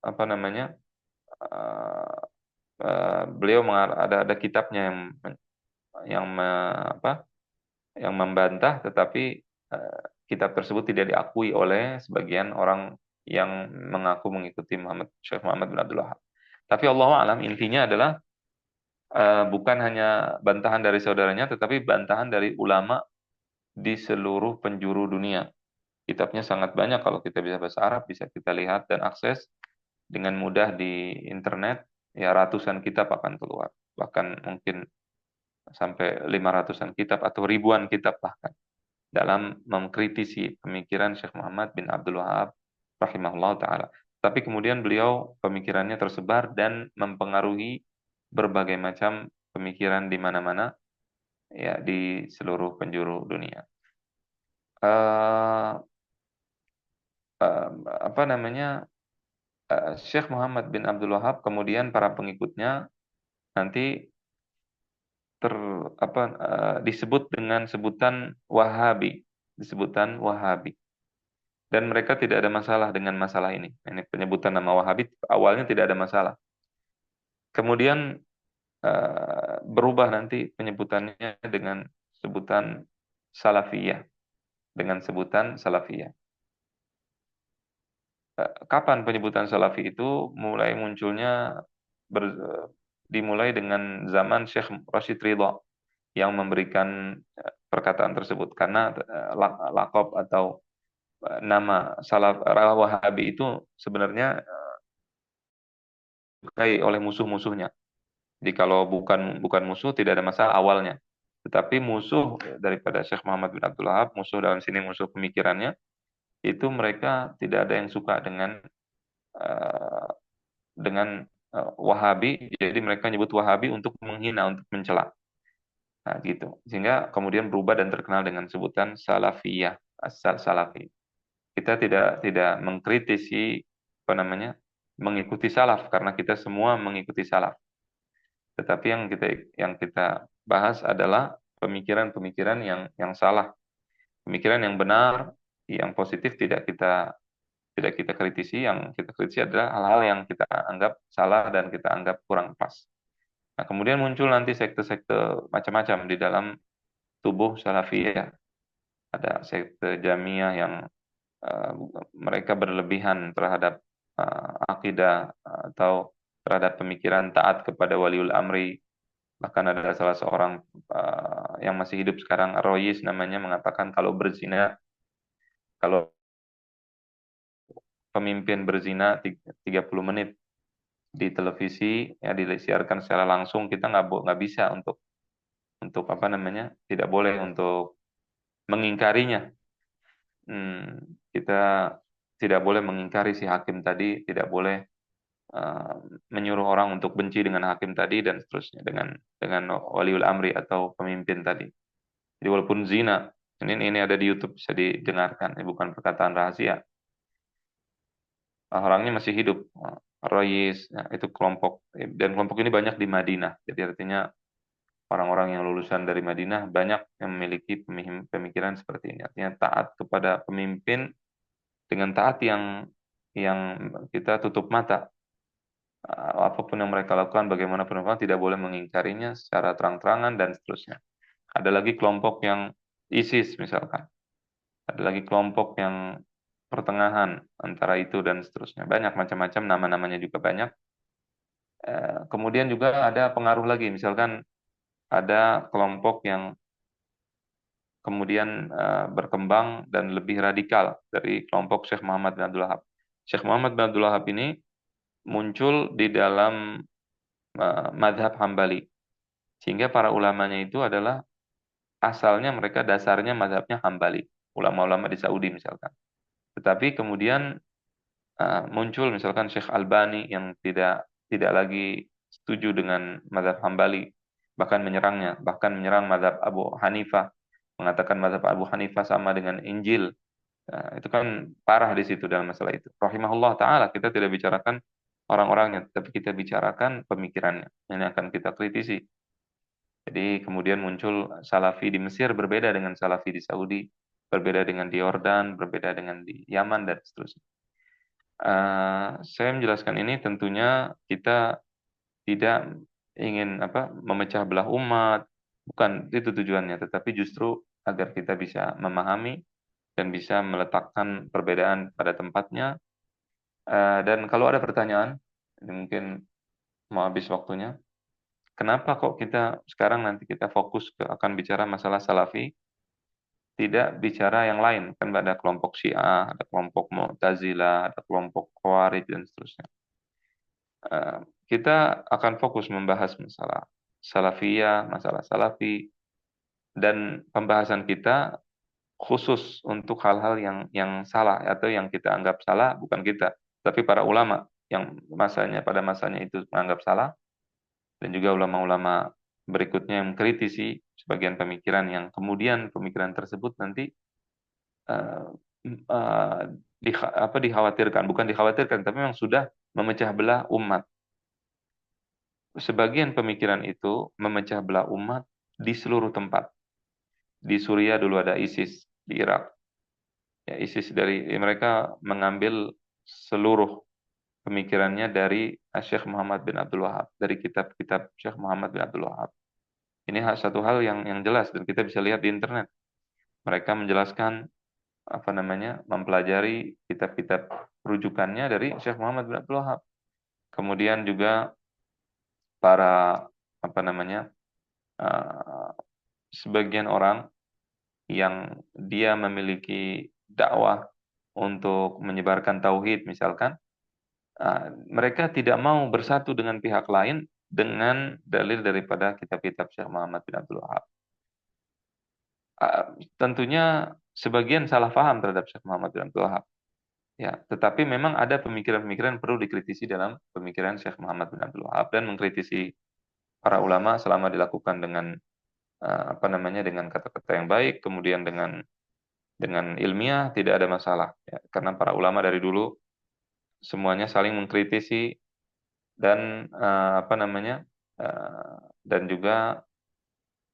apa namanya? Beliau ada kitabnya yang apa? Yang membantah, tetapi kitab tersebut tidak diakui oleh sebagian orang yang mengaku mengikuti Syekh Muhammad bin Abdul Wahab. Tapi Allah alam intinya adalah bukan hanya bantahan dari saudaranya, tetapi bantahan dari ulama di seluruh penjuru dunia. Kitabnya sangat banyak, kalau kita bisa bahasa Arab bisa kita lihat dan akses dengan mudah di internet, ya ratusan kitab akan keluar. Bahkan mungkin sampai 500-an kitab atau ribuan kitab bahkan dalam mengkritisi pemikiran Syekh Muhammad bin Abdul Wahab rahimahullah taala. Tapi kemudian beliau pemikirannya tersebar dan mempengaruhi berbagai macam pemikiran di mana-mana, ya di seluruh penjuru dunia. Eh apa namanya? Syekh Muhammad bin Abdul Wahab kemudian para pengikutnya nanti ter disebut dengan sebutan Wahabi, disebutan Wahabi. Dan mereka tidak ada masalah dengan masalah ini. Ini penyebutan nama Wahabi awalnya tidak ada masalah. Kemudian berubah nanti penyebutannya dengan sebutan Salafiyah, dengan sebutan Salafiyah. Kapan penyebutan Salafi itu mulai munculnya, dimulai dengan zaman Syekh Rashid Ridha yang memberikan perkataan tersebut, karena lakop atau nama Salaf Wahabi itu sebenarnya disukai oleh musuh-musuhnya. Jadi kalau bukan musuh tidak ada masalah awalnya. Tetapi musuh daripada Syekh Muhammad bin Abdul Wahab, musuh dalam sini musuh pemikirannya, itu mereka tidak ada yang suka eh, dengan Wahabi. Jadi mereka nyebut Wahabi untuk menghina, untuk mencela. Nah, gitu. Sehingga kemudian berubah dan terkenal dengan sebutan Salafiyah, asal Salafi. Kita tidak mengkritisi apa namanya? Mengikuti salaf, karena kita semua mengikuti salaf. Tetapi yang kita bahas adalah pemikiran-pemikiran yang salah, pemikiran yang benar, yang positif tidak kita kritisi. Yang kita kritisi adalah hal-hal yang kita anggap salah dan kita anggap kurang pas. Nah, kemudian muncul nanti sekte-sekte macam-macam di dalam tubuh Salafiyah. Ada sekte Jamiyah yang eh, mereka berlebihan terhadap akidah atau terhadap pemikiran taat kepada waliul amri. Bahkan ada salah seorang yang masih hidup sekarang, Royis namanya, mengatakan kalau pemimpin berzina 30 menit di televisi, ya disiarkan secara langsung, kita nggak bisa untuk apa namanya, tidak boleh untuk mengingkarinya. Kita tidak boleh mengingkari si hakim tadi, tidak boleh eh, menyuruh orang untuk benci dengan hakim tadi dan seterusnya, dengan waliul amri atau pemimpin tadi. Jadi walaupun zina, ini ada di YouTube, bisa didengarkan, ini bukan perkataan rahasia. Orangnya masih hidup, Royis, ya, itu kelompok, dan kelompok ini banyak di Madinah. Jadi artinya orang-orang yang lulusan dari Madinah banyak yang memiliki pemikiran seperti ini. Artinya taat kepada pemimpin dengan taat yang kita tutup mata. Apapun yang mereka lakukan, bagaimanapun mereka lakukan, tidak boleh mengingkarinya secara terang-terangan dan seterusnya. Ada lagi kelompok yang ISIS misalkan. Ada lagi kelompok yang pertengahan antara itu dan seterusnya. Banyak macam-macam, nama-namanya juga banyak. Kemudian juga ada pengaruh lagi, misalkan ada kelompok yang kemudian berkembang dan lebih radikal dari kelompok Syekh Muhammad bin Abdul Wahab. Syekh Muhammad bin Abdul Wahab ini muncul di dalam madhab Hambali. Sehingga para ulamanya itu adalah asalnya mereka dasarnya madhabnya Hambali. Ulama-ulama di Saudi misalkan. Tetapi kemudian muncul misalkan Syekh Albani yang tidak lagi setuju dengan mazhab Hambali, bahkan menyerang mazhab Abu Hanifah, mengatakan mazhab Abu Hanifah sama dengan Injil. Nah, itu kan parah di situ dalam masalah itu. Rahimahullah taala, kita tidak bicarakan orang-orangnya, tapi kita bicarakan pemikirannya. Ini akan kita kritisi. Jadi kemudian muncul Salafi di Mesir berbeda dengan Salafi di Saudi, berbeda dengan di Yordan, berbeda dengan di Yaman dan seterusnya. Saya menjelaskan ini tentunya kita tidak ingin memecah belah umat, bukan itu tujuannya, tetapi justru agar kita bisa memahami dan bisa meletakkan perbedaan pada tempatnya. Dan kalau ada pertanyaan, ini mungkin mau habis waktunya. Kenapa kok kita sekarang nanti kita fokus akan bicara masalah Salafi, tidak bicara yang lain. Kan ada kelompok Syiah, ada kelompok Mu'tazilah, ada kelompok Khawarij dan seterusnya. Eh, Kita akan fokus membahas masalah salafiyah, masalah salafi, dan pembahasan kita khusus untuk hal-hal yang salah atau yang kita anggap salah, bukan kita, tapi para ulama yang pada masanya itu menganggap salah, dan juga ulama-ulama berikutnya yang mengkritisi sebagian pemikiran yang kemudian pemikiran tersebut nanti eh, eh, dikhawatirkan, bukan dikhawatirkan, tapi memang sudah memecah belah umat. Sebagian pemikiran itu memecah belah umat di seluruh tempat. Di Suriah dulu ada ISIS, di Irak. Ya, ISIS mereka mengambil seluruh pemikirannya dari Syekh Muhammad bin Abdul Wahab, dari kitab-kitab Syekh Muhammad bin Abdul Wahab. Ini satu hal yang jelas dan kita bisa lihat di internet. Mereka menjelaskan apa namanya, mempelajari kitab-kitab rujukannya dari Syekh Muhammad bin Abdul Wahab. Kemudian juga para apa namanya, uh, sebagian orang yang dia memiliki dakwah untuk menyebarkan tauhid misalkan, mereka tidak mau bersatu dengan pihak lain dengan dalil daripada kitab-kitab Syekh Muhammad bin Abdul Wahab. Tentunya sebagian salah paham terhadap Syekh Muhammad bin Abdul Wahab. Ya, tetapi memang ada pemikiran-pemikiran yang perlu dikritisi dalam pemikiran Syekh Muhammad bin Abdul Wahab, dan mengkritisi para ulama selama dilakukan dengan apa namanya, dengan kata-kata yang baik, kemudian dengan ilmiah, tidak ada masalah. Ya, karena para ulama dari dulu semuanya saling mengkritisi dan apa namanya, dan juga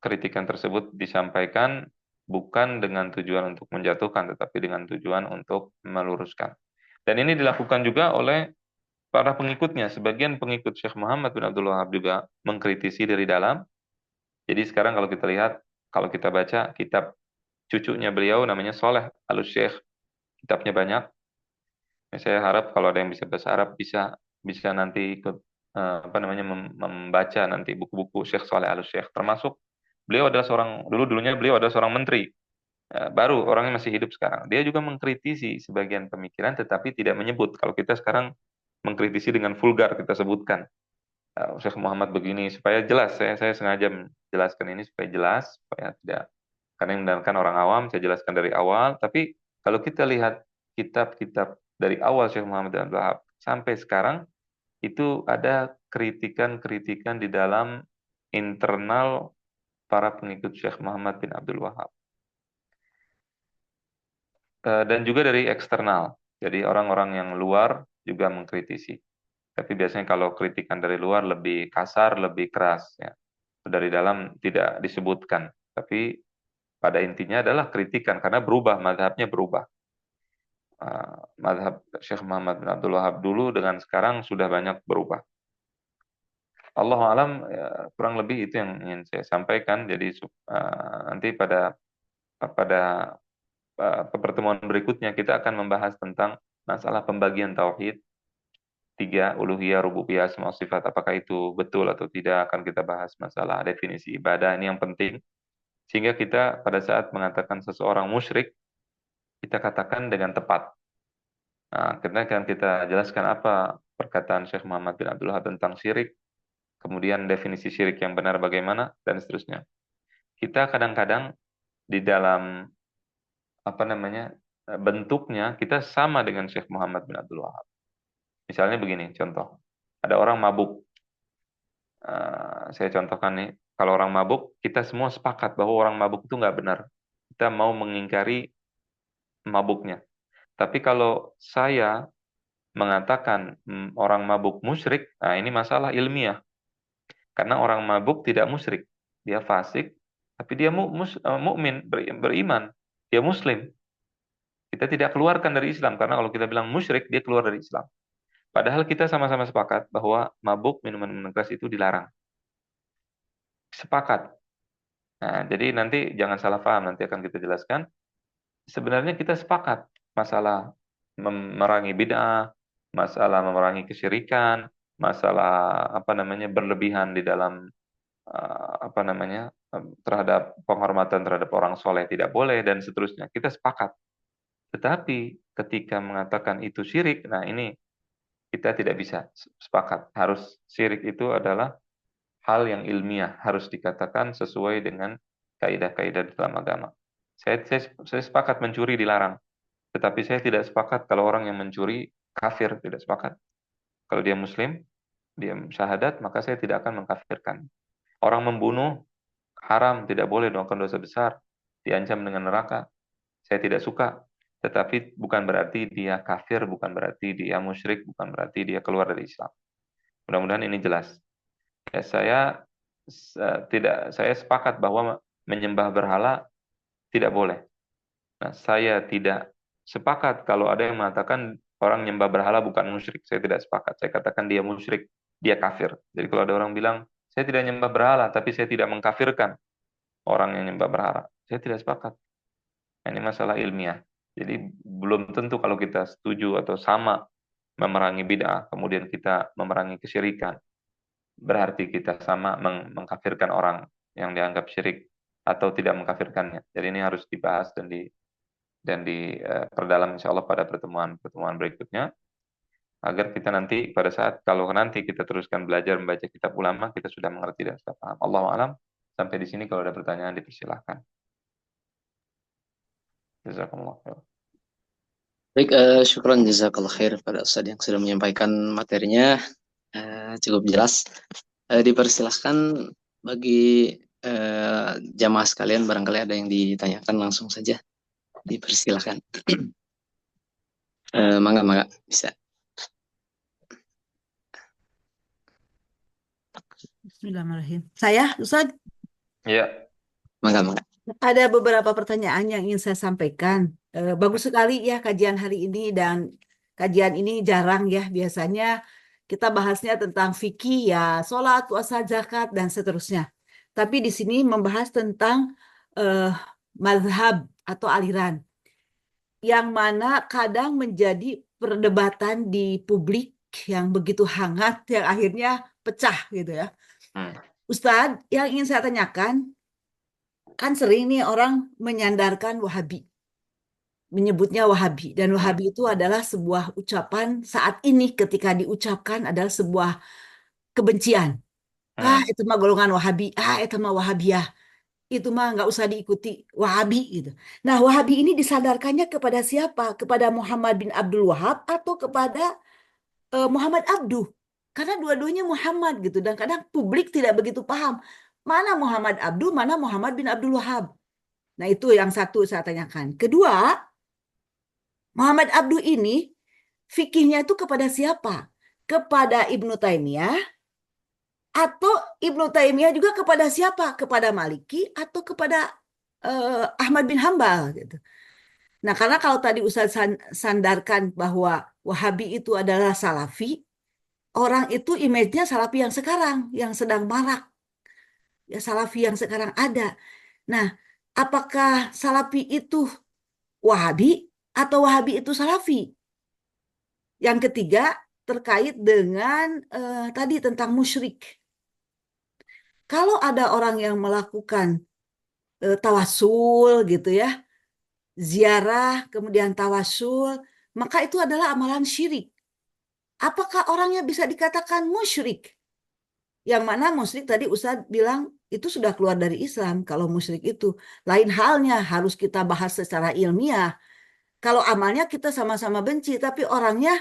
kritikan tersebut disampaikan bukan dengan tujuan untuk menjatuhkan, tetapi dengan tujuan untuk meluruskan. Dan ini dilakukan juga oleh para pengikutnya. Sebagian pengikut Syekh Muhammad bin Abdul Wahab juga mengkritisi dari dalam. Jadi sekarang kalau kita lihat, kalau kita baca kitab cucunya beliau namanya Soleh Al-Syekh, kitabnya banyak. Ya, saya harap kalau ada yang bisa bahasa Arab bisa bisa nanti ikut apa namanya, membaca nanti buku-buku Syekh Soleh Al-Syekh. Termasuk beliau adalah dulunya beliau adalah seorang menteri. Baru orangnya masih hidup sekarang. Dia juga mengkritisi sebagian pemikiran tetapi tidak menyebut. Kalau kita sekarang mengkritisi dengan vulgar kita sebutkan. Syekh Muhammad begini supaya jelas. Saya sengaja menjelaskan ini supaya jelas, supaya tidak, karena yang mendengarkan orang awam, saya jelaskan dari awal. Tapi kalau kita lihat kitab-kitab dari awal Syekh Muhammad bin Abdul Wahab sampai sekarang, itu ada kritikan-kritikan di dalam internal para pengikut Syekh Muhammad bin Abdul Wahab. Dan juga dari eksternal. Jadi orang-orang yang luar juga mengkritisi. Tapi biasanya kalau kritikan dari luar lebih kasar, lebih keras. Ya. Dari dalam tidak disebutkan. Tapi pada intinya adalah kritikan, karena berubah, madhabnya berubah. Madhab Syekh Muhammad bin Abdul Wahab dulu dengan sekarang sudah banyak berubah. Allah alam, ya, kurang lebih itu yang ingin saya sampaikan. Jadi nanti pada pertemuan berikutnya kita akan membahas tentang masalah pembagian tauhid, tiga, uluhiyah, rububiyah, semua sifat, apakah itu betul atau tidak. Akan kita bahas masalah definisi ibadah, ini yang penting, sehingga kita pada saat mengatakan seseorang musyrik, kita katakan dengan tepat. Nah, karena akan kita jelaskan apa perkataan Syekh Muhammad bin Abdul Wahab tentang syirik, kemudian definisi syirik yang benar bagaimana, dan seterusnya. Kita kadang-kadang di dalam apa namanya, bentuknya kita sama dengan Syekh Muhammad bin Abdul Wahab. Misalnya begini, contoh. Ada orang mabuk. Saya contohkan nih, kalau orang mabuk, kita semua sepakat bahwa orang mabuk itu nggak benar. Kita mau mengingkari mabuknya. Tapi kalau saya mengatakan orang mabuk musyrik, nah ini masalah ilmiah. Karena orang mabuk tidak musyrik. Dia fasik, tapi dia mukmin, beriman. Dia muslim. Kita tidak keluarkan dari Islam, karena kalau kita bilang musyrik, dia keluar dari Islam. Padahal kita sama-sama sepakat bahwa mabuk, minuman keras itu dilarang. Sepakat. Nah, jadi nanti jangan salah paham, nanti akan kita jelaskan. Sebenarnya kita sepakat masalah memerangi bid'ah, masalah memerangi kesyirikan, masalah apa namanya, berlebihan di dalam apa namanya, terhadap penghormatan terhadap orang soleh tidak boleh dan seterusnya. Kita sepakat. Tetapi ketika mengatakan itu syirik, nah ini kita tidak bisa sepakat. Harus syirik itu adalah hal yang ilmiah, harus dikatakan sesuai dengan kaidah-kaidah dalam agama. Saya sepakat mencuri dilarang, tetapi saya tidak sepakat kalau orang yang mencuri kafir, tidak sepakat. Kalau dia muslim, dia syahadat, maka saya tidak akan mengkafirkan. Orang membunuh haram, tidak boleh melakukan dosa besar, diancam dengan neraka. Saya tidak suka, tetapi bukan berarti dia kafir, bukan berarti dia musyrik, bukan berarti dia keluar dari Islam. Mudah-mudahan ini jelas. Ya, saya sepakat bahwa menyembah berhala tidak boleh. Nah, saya tidak sepakat kalau ada yang mengatakan orang nyembah berhala bukan musyrik. Saya tidak sepakat. Saya katakan dia musyrik, dia kafir. Jadi kalau ada orang bilang, saya tidak nyembah berhala, tapi saya tidak mengkafirkan orang yang nyembah berhala. Saya tidak sepakat. Nah, ini masalah ilmiah. Jadi belum tentu kalau kita setuju atau sama memerangi bid'ah, kemudian kita memerangi kesyirikan, berarti kita sama mengkafirkan orang yang dianggap syirik atau tidak mengkafirkannya. Jadi ini harus dibahas dan diperdalam insya Allah pada pertemuan berikutnya agar kita nanti pada saat kalau nanti kita teruskan belajar membaca kitab ulama kita sudah mengerti dan sudah paham. Allahu alam. Sampai di sini kalau ada pertanyaan dipersilahkan. Jazakumullah khair. Baik, syukran jazakallah khair pada Ustaz yang sudah menyampaikan materinya cukup jelas. Dipersilahkan bagi jamaah sekalian barangkali ada yang ditanyakan langsung saja. Dipersilahkan. Mangga bisa. Bismillahirrahmanirrahim. Saya, Ustaz, Ya, Mangga. ada beberapa pertanyaan yang ingin saya sampaikan. Bagus sekali ya kajian hari ini dan kajian ini jarang ya. Biasanya kita bahasnya tentang fikih ya, sholat, puasa, zakat, dan seterusnya. Tapi di sini membahas tentang eh, mazhab atau aliran. Yang mana kadang menjadi perdebatan di publik yang begitu hangat, yang akhirnya pecah gitu ya. Ustadz, yang ingin saya tanyakan, kan sering nih orang menyandarkan Wahabi, menyebutnya Wahabi. Dan Wahabi itu adalah sebuah ucapan saat ini ketika diucapkan adalah sebuah kebencian. Ah, itu mah golongan Wahabi. Ah, itu mah Wahabiyah. Itu mah nggak usah diikuti Wahabi gitu. Nah, Wahabi ini disadarkannya kepada siapa? Kepada Muhammad bin Abdul Wahab atau kepada Muhammad Abduh? Karena dua-duanya Muhammad gitu. Dan kadang publik tidak begitu paham. Mana Muhammad Abduh, mana Muhammad bin Abdul Wahab. Nah, itu yang satu saya tanyakan. Kedua, Muhammad Abduh ini fikihnya itu kepada siapa? Kepada Ibnu Taimiyah atau Ibnu Taimiyah juga kepada siapa? Kepada Maliki atau kepada Ahmad bin Hambal gitu. Nah, karena kalau tadi Ustaz sandarkan bahwa Wahabi itu adalah Salafi, orang itu image-nya Salafi yang sekarang, yang sedang marak, ya Salafi yang sekarang ada. Nah, apakah Salafi itu Wahabi atau Wahabi itu Salafi? Yang ketiga terkait dengan tadi tentang musyrik. Kalau ada orang yang melakukan tawasul gitu ya, ziarah kemudian tawasul, maka itu adalah amalan syirik. Apakah orangnya bisa dikatakan musyrik? Yang mana musyrik tadi Ustadz bilang itu sudah keluar dari Islam. Kalau musyrik itu lain halnya harus kita bahas secara ilmiah. Kalau amalnya kita sama-sama benci, tapi orangnya,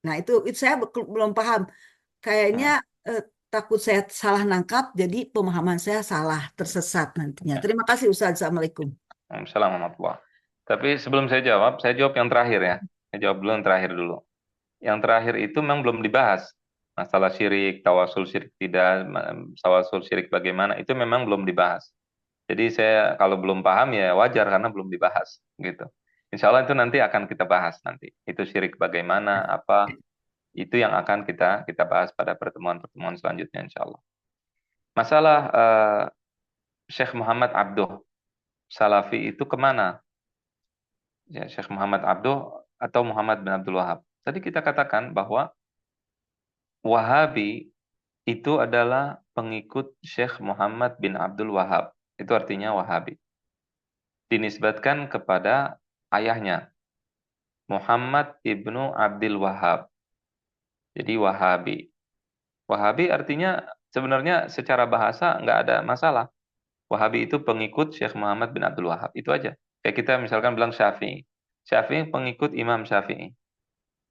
nah itu saya belum paham. Kayaknya eh, takut saya salah nangkap, jadi pemahaman saya salah, tersesat nantinya. Terima kasih Ustaz. Assalamualaikum. Assalamualaikum. Tapi sebelum saya jawab yang terakhir ya. Saya jawab dulu yang terakhir dulu. Yang terakhir itu memang belum dibahas. Masalah syirik, tawasul syirik tidak, tawasul syirik bagaimana, itu memang belum dibahas. Jadi saya kalau belum paham ya wajar karena belum dibahas gitu. Insya Allah itu nanti akan kita bahas nanti. Itu syirik bagaimana, apa, itu yang akan kita bahas pada pertemuan-pertemuan selanjutnya insya Allah. Masalah Syekh Muhammad Abduh, Salafi itu kemana? Ya, Syekh Muhammad Abduh atau Muhammad bin Abdul Wahab. Tadi kita katakan bahwa Wahabi itu adalah pengikut Syekh Muhammad bin Abdul Wahab. Itu artinya Wahabi. Dinisbatkan kepada ayahnya, Muhammad ibnu Abdul Wahab. Jadi Wahabi. Wahabi artinya sebenarnya secara bahasa nggak ada masalah. Wahabi itu pengikut Syekh Muhammad bin Abdul Wahab. Itu aja. Kayak kita misalkan bilang Syafi'i. Syafi'i pengikut Imam Syafi'i.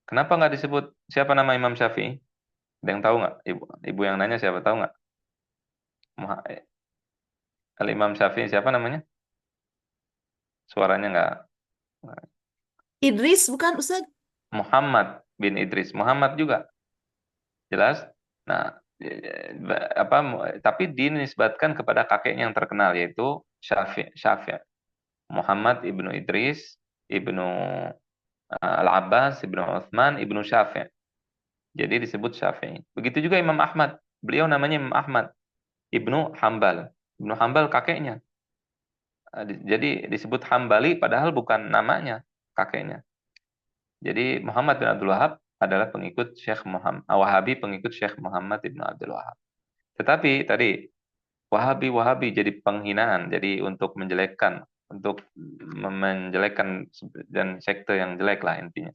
Kenapa nggak disebut siapa nama Imam Syafi'i? Ada yang tahu nggak? Ibu, ibu yang nanya siapa tahu nggak? Al-Imam Syafi'i siapa namanya? Suaranya nggak. Idris bukan Ustaz? Muhammad bin Idris. Muhammad juga. Jelas? Nah, apa? Tapi dinisbatkan kepada kakeknya yang terkenal yaitu Syafi'i. Muhammad ibnu Idris, ibnu Al-Abbas, ibnu Uthman, ibnu Syafi'i. Jadi disebut Syafi'i. Begitu juga Imam Ahmad. Beliau namanya Imam Ahmad ibnu Hambal. Ibnu Hambal kakeknya. Jadi disebut Hambali padahal bukan namanya kakeknya. Jadi Muhammad bin Abdul Wahab adalah pengikut Syekh Muhammad, Wahabi pengikut Syekh Muhammad bin Abdul Wahab. Tetapi tadi Wahabi jadi penghinaan, jadi untuk menjelekkan, dan sekte yang jelek lah intinya.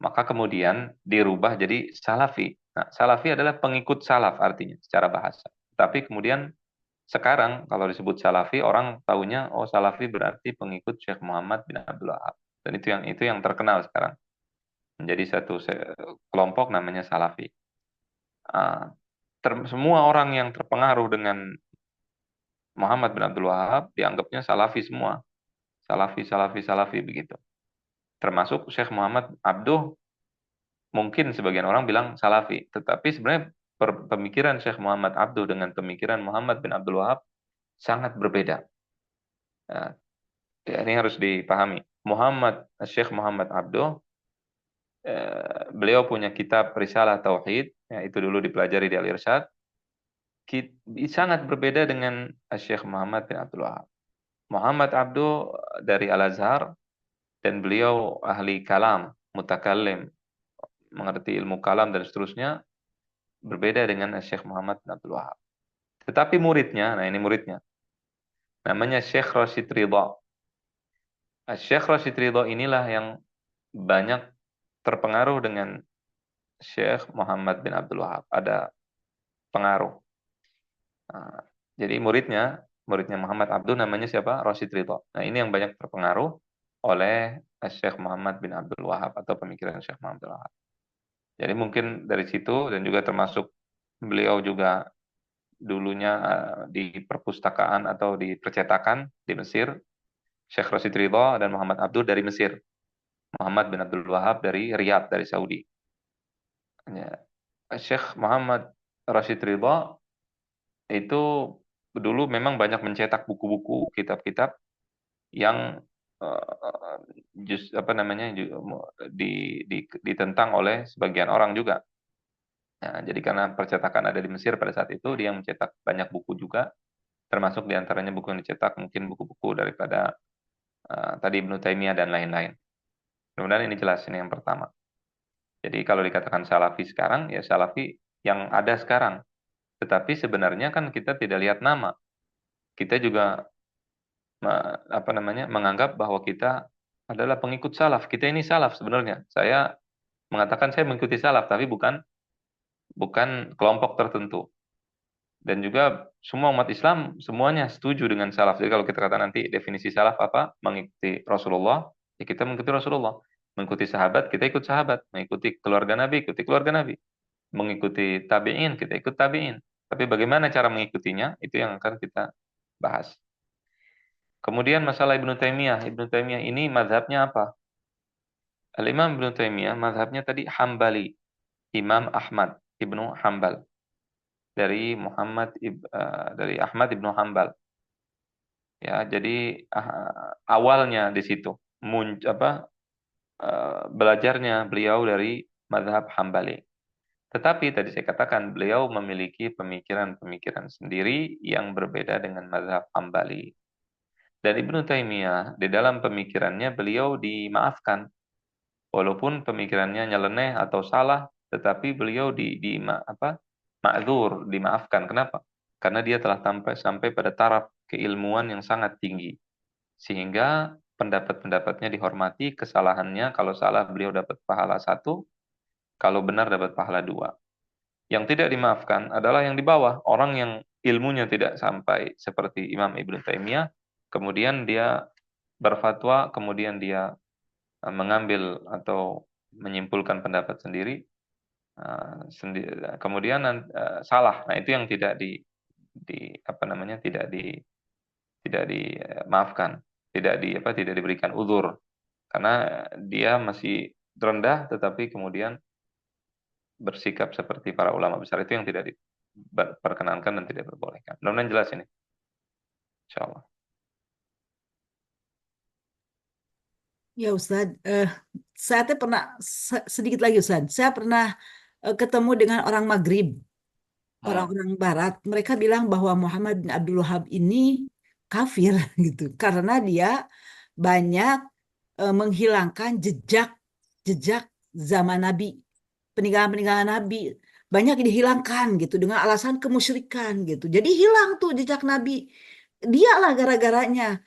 Maka kemudian dirubah jadi Salafi. Nah, Salafi adalah pengikut salaf artinya secara bahasa. Tapi kemudian sekarang kalau disebut Salafi orang taunya oh Salafi berarti pengikut Syekh Muhammad bin Abdul Wahab. Dan itu yang terkenal sekarang. Menjadi satu kelompok namanya Salafi. Semua orang yang terpengaruh dengan Muhammad bin Abdul Wahab dianggapnya Salafi semua. Salafi begitu. Termasuk Syekh Muhammad Abduh, mungkin sebagian orang bilang Salafi. Tetapi sebenarnya pemikiran Syekh Muhammad Abduh dengan pemikiran Muhammad bin Abdul Wahab sangat berbeda. Nah, ini harus dipahami. Syekh Muhammad Abduh, beliau punya kitab Risalah Tauhid, ya, itu dulu dipelajari di Al-Irsyad, sangat berbeda dengan Syekh Muhammad bin Abdul Wahab. Muhammad Abduh dari Al-Azhar, dan beliau ahli kalam, mutakallim, mengerti ilmu kalam dan seterusnya, berbeda dengan Syekh Muhammad bin Abdul Wahab. Tetapi muridnya, nah ini muridnya, namanya Syekh Rashid Ridha. Syekh Rashid Ridha inilah yang banyak terpengaruh dengan Syekh Muhammad bin Abdul Wahab. Ada pengaruh. Nah, jadi muridnya Muhammad Abduh namanya siapa? Rashid Ridha. Nah ini yang banyak terpengaruh oleh Syekh Muhammad bin Abdul Wahab atau pemikiran Syekh Muhammad bin Abdul Wahab. Jadi mungkin dari situ dan juga termasuk beliau juga dulunya di perpustakaan atau di percetakan di Mesir. Syekh Rashid Ridha dan Muhammad Abduh dari Mesir. Muhammad bin Abdul Wahab dari Riyadh, dari Saudi. Ya. Syekh Muhammad Rashid Ridha itu dulu memang banyak mencetak buku-buku, kitab-kitab yang ditentang oleh sebagian orang juga. Nah, jadi karena percetakan ada di Mesir pada saat itu, dia mencetak banyak buku juga, termasuk diantaranya buku yang dicetak mungkin buku-buku daripada tadi Ibnu Taimiyah dan lain-lain. Mudah-mudahan ini jelas, ini yang pertama. Jadi kalau dikatakan Salafi sekarang, ya Salafi yang ada sekarang. Tetapi sebenarnya kan kita tidak lihat nama. Kita juga menganggap bahwa kita adalah pengikut salaf. Kita ini salaf sebenarnya. Saya mengatakan saya mengikuti salaf, tapi bukan kelompok tertentu. Dan juga semua umat Islam semuanya setuju dengan salaf. Jadi kalau kita kata nanti definisi salaf apa? Mengikuti Rasulullah, ya kita mengikuti Rasulullah. Mengikuti sahabat, kita ikut sahabat. Mengikuti keluarga Nabi, ikuti keluarga Nabi. Mengikuti tabi'in, kita ikut tabi'in. Tapi bagaimana cara mengikutinya, itu yang akan kita bahas. Kemudian masalah Ibnu Taimiyah. Ibnu Taimiyah ini mazhabnya apa? Al-Imam Ibnu Taimiyah mazhabnya tadi Hambali. Imam Ahmad Ibnu Hambal. Dari Ahmad Ibnu Hambal. Ya, jadi awalnya di situ belajarnya beliau dari mazhab Hambali. Tetapi tadi saya katakan beliau memiliki pemikiran-pemikiran sendiri yang berbeda dengan mazhab Hambali. Dan Ibnu Taimiyah di dalam pemikirannya beliau dimaafkan. Walaupun pemikirannya nyeleneh atau salah, tetapi beliau ma'dzur, dimaafkan. Kenapa? Karena dia telah sampai pada taraf keilmuan yang sangat tinggi. Sehingga pendapat-pendapatnya dihormati, kesalahannya kalau salah beliau dapat pahala 1, kalau benar dapat pahala 2. Yang tidak dimaafkan adalah yang di bawah, orang yang ilmunya tidak sampai seperti Imam Ibnu Taimiyah, kemudian dia berfatwa, kemudian dia mengambil atau menyimpulkan pendapat sendiri, kemudian salah. Nah, itu yang tidak apa namanya, tidak dimaafkan, tidak diberikan uzur karena dia masih rendah, tetapi kemudian bersikap seperti para ulama besar, itu yang tidak diperkenankan dan tidak diperbolehkan. Mudah-mudahan jelas ini, insyaallah. Ya Ustadz, saya teh pernah sedikit lagi Ustadz, saya pernah ketemu dengan orang Maghrib, orang-orang Barat. Mereka bilang bahwa Muhammad bin Abdul Wahab ini kafir gitu, karena dia banyak menghilangkan jejak zaman Nabi, peninggalan-peninggalan Nabi banyak dihilangkan gitu dengan alasan kemusyrikan gitu. Jadi hilang tuh jejak Nabi. Dialah gara-garanya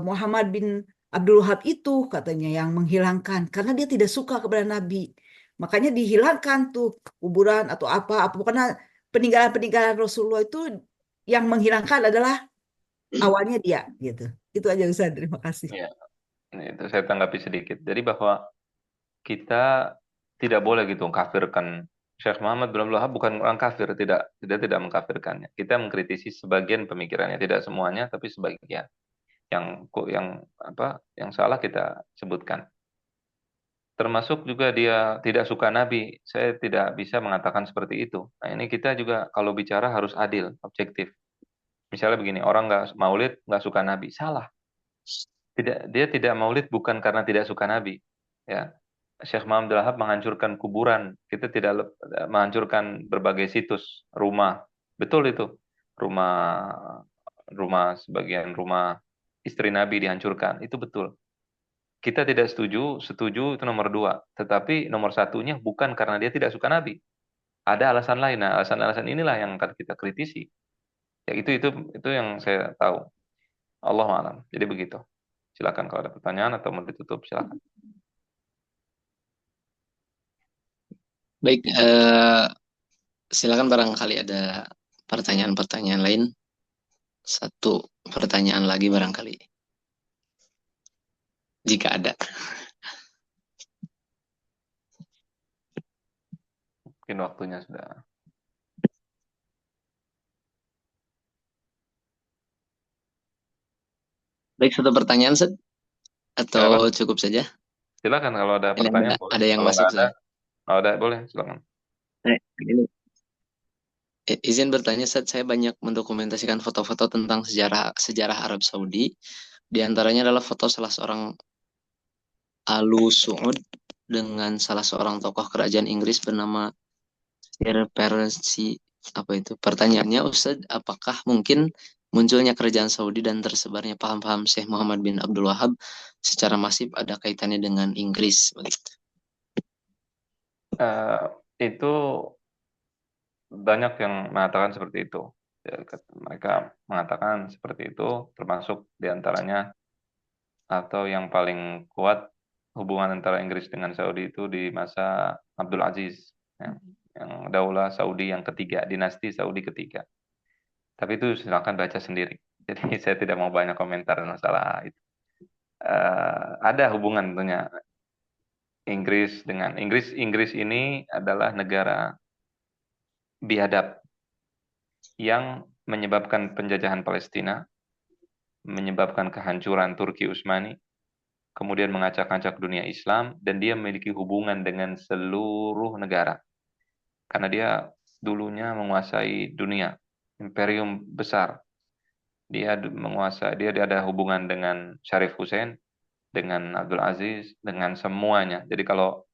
Muhammad bin Abdul Wahab itu katanya yang menghilangkan karena dia tidak suka kepada Nabi. Makanya dihilangkan tuh kuburan atau apa karena peninggalan-peninggalan Rasulullah itu yang menghilangkan adalah awalnya dia gitu. Itu aja Ustaz, terima kasih. Ya, itu saya tanggapi sedikit. Jadi bahwa kita tidak boleh gitu kafirkan Syekh Muhammad bin Abdul Wahab, bukan orang kafir, tidak mengkafirkannya. Kita mengkritisi sebagian pemikirannya, tidak semuanya, tapi sebagian. Yang salah kita sebutkan. Termasuk juga dia tidak suka Nabi. Saya tidak bisa mengatakan seperti itu. Nah, ini kita juga kalau bicara harus adil, objektif. Misalnya begini, orang nggak maulid, nggak suka Nabi. Salah. Dia tidak maulid bukan karena tidak suka Nabi. Ya, Syekh Muhammad Abdul Wahab menghancurkan kuburan. Kita tidak menghancurkan berbagai situs, rumah. Betul itu. Sebagian rumah istri Nabi dihancurkan. Itu betul. Kita tidak setuju itu nomor 2. Tetapi nomor 1-nya bukan karena dia tidak suka Nabi. Ada alasan lain. Nah, alasan-alasan inilah yang akan kita kritisi. Ya, itu yang saya tahu. Allahu a'lam. Jadi begitu. Silakan kalau ada pertanyaan atau mau ditutup, silakan. Baik, silakan barangkali ada pertanyaan-pertanyaan lain. Satu pertanyaan lagi barangkali, jika ada. Mungkin waktunya sudah. Baik, satu pertanyaan, Set? Atau Silakan. cukup saja? Silakan kalau ada Ini pertanyaan boleh. ada yang Kalau masuk nggak ada, saya. kalau ada boleh, silakan. Ini izin bertanya, Set, saya banyak mendokumentasikan foto-foto tentang sejarah Arab Saudi. Di antaranya adalah foto salah seorang Alu Su'ud dengan salah seorang tokoh kerajaan Inggris bernama Sir Percy. Apa itu? Pertanyaannya, Ustaz, apakah mungkin munculnya kerajaan Saudi dan tersebarnya paham-paham Syekh Muhammad bin Abdul Wahab secara masif ada kaitannya dengan Inggris? Begitu. Itu banyak yang mengatakan seperti itu. Ya, mereka mengatakan seperti itu, termasuk diantaranya atau yang paling kuat hubungan antara Inggris dengan Saudi itu di masa Abdul Aziz, ya, yang Daulah Saudi yang ketiga, dinasti Saudi ketiga. Tapi itu silakan baca sendiri. Jadi saya tidak mau banyak komentar masalah itu. Ada hubungan tentunya Inggris ini adalah negara biadab yang menyebabkan penjajahan Palestina, menyebabkan kehancuran Turki Utsmani, kemudian mengacak-acak dunia Islam, dan dia memiliki hubungan dengan seluruh negara. Karena dia dulunya menguasai dunia, imperium besar. Dia ada hubungan dengan Syarif Hussein, dengan Abdul Aziz, dengan semuanya. Jadi kalau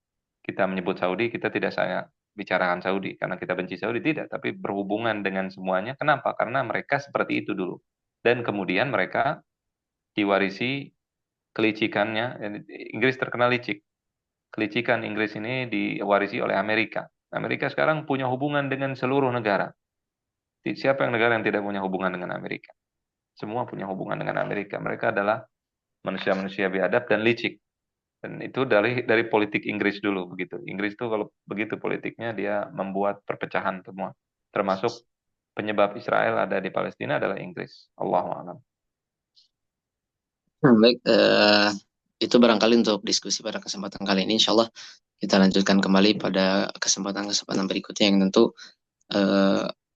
kita menyebut Saudi, kita tidak saya bicarakan Saudi karena kita benci Saudi, tidak, tapi berhubungan dengan semuanya. Kenapa? Karena mereka seperti itu dulu. Dan kemudian mereka diwarisi kelicikannya. Inggris terkenal licik. Kelicikan Inggris ini diwarisi oleh Amerika. Amerika sekarang punya hubungan dengan seluruh negara. Siapa negara yang tidak punya hubungan dengan Amerika? Semua punya hubungan dengan Amerika. Mereka adalah manusia-manusia biadab dan licik. Dan itu dari politik Inggris dulu begitu. Inggris tuh kalau begitu politiknya dia membuat perpecahan semua. Termasuk penyebab Israel ada di Palestina adalah Inggris. Allahu a'lam. Baik, itu barangkali untuk diskusi pada kesempatan kali ini. Insya Allah kita lanjutkan kembali pada kesempatan-kesempatan berikutnya yang tentu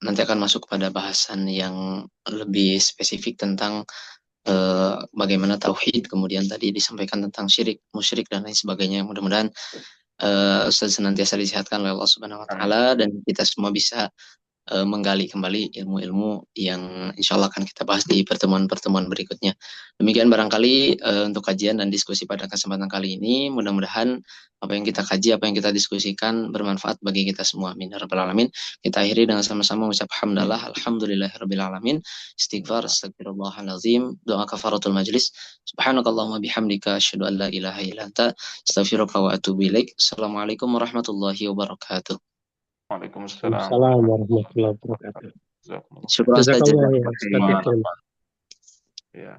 nanti akan masuk pada bahasan yang lebih spesifik tentang bagaimana tauhid, kemudian tadi disampaikan tentang syirik, musyrik dan lain sebagainya. Mudah-mudahan Ustaz senantiasa disehatkan oleh Allah Subhanahu wa taala dan kita semua bisa menggali kembali ilmu-ilmu yang insya Allah akan kita bahas di pertemuan-pertemuan berikutnya. Demikian barangkali untuk kajian dan diskusi pada kesempatan kali ini. Mudah-mudahan apa yang kita kaji, apa yang kita diskusikan bermanfaat bagi kita semua. Amin ya rabbal alamin. Kita akhiri dengan sama-sama mengucap hamdalah, alhamdulillahirabbil alamin. Istighfar, astagfirullahalazim, doa kafaratul majlis. Subhanakallahumma bihamdika asyhadu an la ilaha illa anta, astaghfiruka wa atubu ilaik. Assalamualaikum warahmatullahi wabarakatuh. Waalaikumsalam Assalamualaikum warahmatullahi wabarakatuh. Jazakumullah. Syukur Ustaz. Jazakallah ya Ustaz Ifrul. Ya.